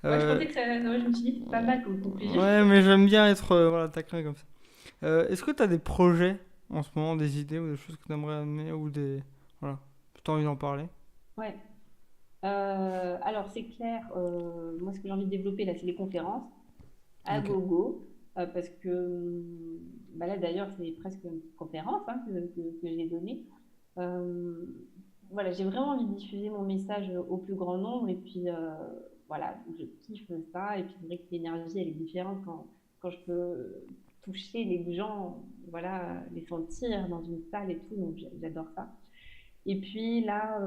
S2: Ouais, je
S1: Euh,
S2: pensais que ça. Ouais, je me suis dit, c'est pas mal comme conclusion.
S1: ouais, mais j'aime bien être voilà, taquin comme ça. Est-ce que tu as des projets en ce moment, des idées ou des choses que tu aimerais amener ou des. Voilà. Tu as envie d'en parler?
S2: Ouais. Alors, c'est clair, moi, ce que j'ai envie de développer, là, c'est les conférences à
S1: Ok.
S2: gogo. Parce que bah là, d'ailleurs, c'est presque une conférence hein, que j'ai donnée. Euh, voilà, j'ai vraiment envie de diffuser mon message au plus grand nombre. Et puis, voilà, je kiffe ça. Et puis, c'est vrai que l'énergie, elle est différente quand je peux toucher les gens, voilà, les sentir dans une salle et tout. Donc, j'adore ça. Et puis là,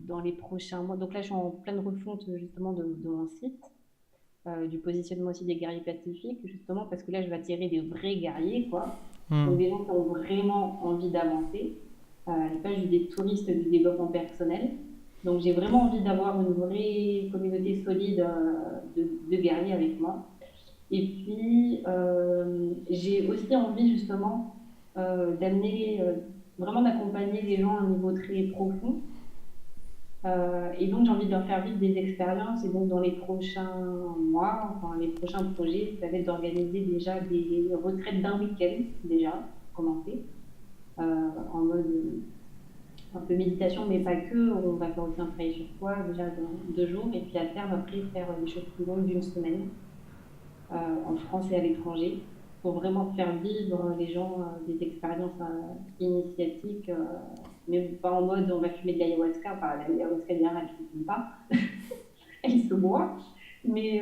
S2: dans les prochains mois, donc là, je suis en pleine refonte justement de mon site, du positionnement aussi des guerriers pacifiques, justement parce que là, je vais attirer des vrais guerriers, quoi. Donc
S1: Hmm.
S2: des gens qui ont vraiment envie d'avancer, et pas juste des touristes du développement personnel. Donc j'ai vraiment envie d'avoir une vraie communauté solide de guerriers avec moi. Et puis, j'ai aussi envie justement d'amener, vraiment d'accompagner les gens à un niveau très profond. Et donc, j'ai envie de leur faire vivre des expériences. Et donc, dans les prochains mois, enfin, les prochains projets, ça va être d'organiser déjà des retraites d'un week-end, déjà, pour commencer, en mode un peu méditation, mais pas que. On va faire aussi un travail sur soi, déjà dans 2 jours. Et puis, à terme, après, faire des choses plus longues d'une semaine en France et à l'étranger, pour vraiment faire vivre les gens des expériences initiatiques, mais pas en mode on va fumer de l'ayahuasca, enfin l'ayahuasca derrière elle ne fume pas, elle se boit, mais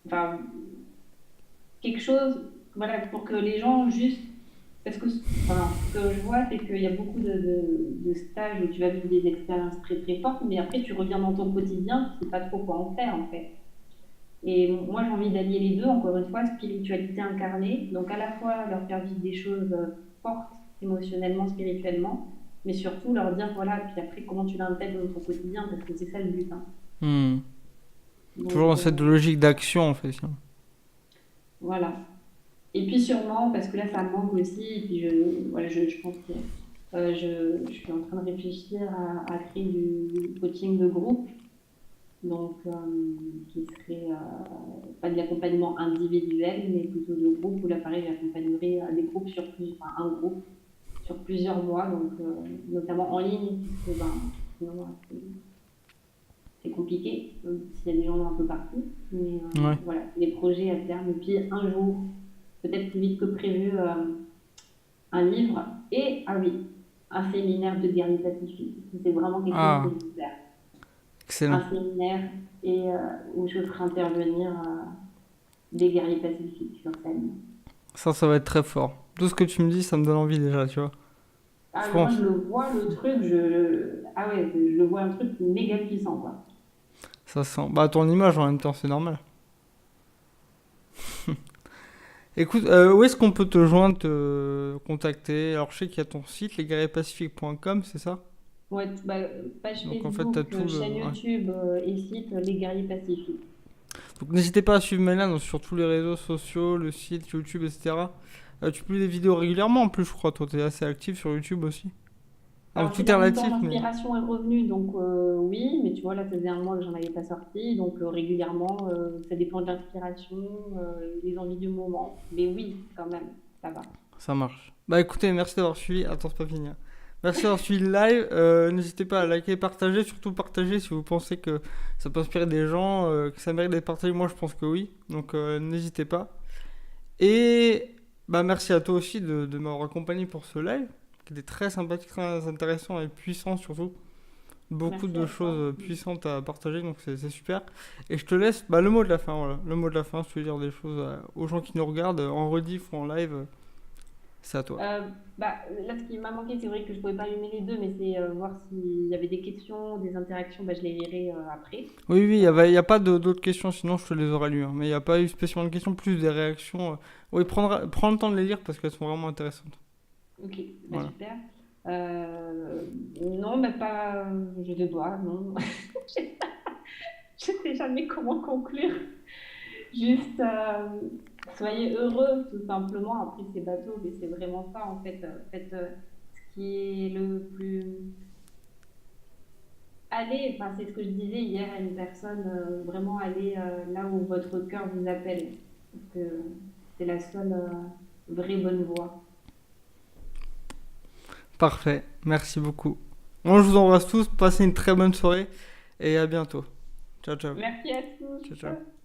S2: enfin, quelque chose voilà, pour que les gens juste. Parce que enfin, ce que je vois, c'est qu'il y a beaucoup de stages où tu vas vivre des expériences très très fortes, mais après tu reviens dans ton quotidien, tu ne sais pas trop quoi en faire en fait. Et moi, j'ai envie d'allier les deux, encore une fois, spiritualité incarnée, donc à la fois leur faire vivre des choses fortes émotionnellement, spirituellement, mais surtout leur dire, voilà, puis après, comment tu l'intègres dans ton quotidien, parce que c'est ça le but. Hein.
S1: Hmm. Toujours
S2: Donc,
S1: dans cette logique d'action en fait. Sinon.
S2: voilà. Et puis sûrement, parce que là, ça me manque aussi, et puis voilà, je pense que je suis en train de réfléchir à créer du coaching de groupe, donc qui serait pas de l'accompagnement individuel, mais plutôt de groupe, où là, pareil, j'accompagnerai des groupes enfin, un groupe sur plusieurs mois, donc notamment en ligne, parce que ben, sinon, c'est compliqué, s'il y a des gens un peu partout. Mais
S1: Ouais.
S2: voilà, les projets à terme. Et puis un jour, peut-être plus vite que prévu, un livre et, ah oui, un séminaire de guerrier pacifique. C'est vraiment quelque chose que
S1: Ah,
S2: je veux faire.
S1: excellent.
S2: Un séminaire et où je ferai intervenir des guerriers pacifiques sur scène.
S1: Ça va être très fort. Tout ce que tu me dis, ça me donne envie déjà, tu vois.
S2: Ah, mais moi, je
S1: France,
S2: le vois, le truc, ah ouais, je le vois un truc méga puissant, quoi.
S1: ça sent. Bah, ton image en même temps, c'est normal. Écoute, où est-ce qu'on peut te joindre, te contacter? Alors, je sais qu'il y a ton site, lesguerrierspacifiques.com, c'est ça?
S2: Ouais, bah, page
S1: Donc, en fait, t'as
S2: Facebook,
S1: tout le.
S2: chaîne
S1: Ouais.
S2: YouTube et site Les Guerriers Pacifiques.
S1: Donc, n'hésitez pas à suivre Mélane sur tous les réseaux sociaux, le site, YouTube, etc. Tu publies des vidéos régulièrement en plus, je crois. Toi, t'es assez actif sur YouTube aussi. Alors,
S2: Alors, ces
S1: tout est
S2: derniers temps,
S1: relatif, mais
S2: l'inspiration est revenue, donc oui, mais tu vois, là, ça faisait un mois que j'en avais pas sorti, donc régulièrement, ça dépend de l'inspiration, les envies du moment. Mais oui, quand même, ça va.
S1: ça marche. Bah écoutez, merci d'avoir suivi. Attends, c'est pas fini, hein. Merci d'avoir suivi le live. N'hésitez pas à liker, partager, surtout partager si vous pensez que ça peut inspirer des gens, que ça mérite d'être partagé. Moi, je pense que oui. Donc, n'hésitez pas. Et bah merci à toi aussi de m'avoir accompagné pour ce live, qui était très sympathique, très intéressant et puissant surtout. Beaucoup
S2: Merci
S1: de
S2: à toi.
S1: choses puissantes à partager, donc c'est super. Et je te laisse bah, le mot de la fin, voilà. Le mot de la fin, si tu veux dire des choses aux gens qui nous regardent en rediff ou en live, c'est à toi.
S2: Euh, Bah, là, ce qui m'a manqué, c'est vrai que je pouvais pas allumer les deux, mais c'est voir s'il y avait des questions, des interactions, bah, je les lirai après.
S1: Oui, oui,
S2: Euh,
S1: y a pas d'autres questions, sinon je te les aurais lues, hein. Mais il n'y a pas eu spécialement de questions, plus des réactions. Oui, prends le temps de les lire parce qu'elles sont vraiment intéressantes.
S2: ok, bah,
S1: Voilà.
S2: super. Non, mais pas, je te dois, non. Je sais jamais comment conclure. Juste, soyez heureux, tout simplement. Après, c'est bateau, mais c'est vraiment ça, en fait. Faites ce qui est le plus... Allez, enfin, c'est ce que je disais hier à une personne, vraiment aller là où votre cœur vous appelle. Parce que c'est la seule vraie bonne voie.
S1: Parfait, merci beaucoup. Moi, je vous embrasse tous, passez une très bonne soirée et à bientôt. Ciao, ciao.
S2: Merci à
S1: Ciao,
S2: tous.
S1: ciao.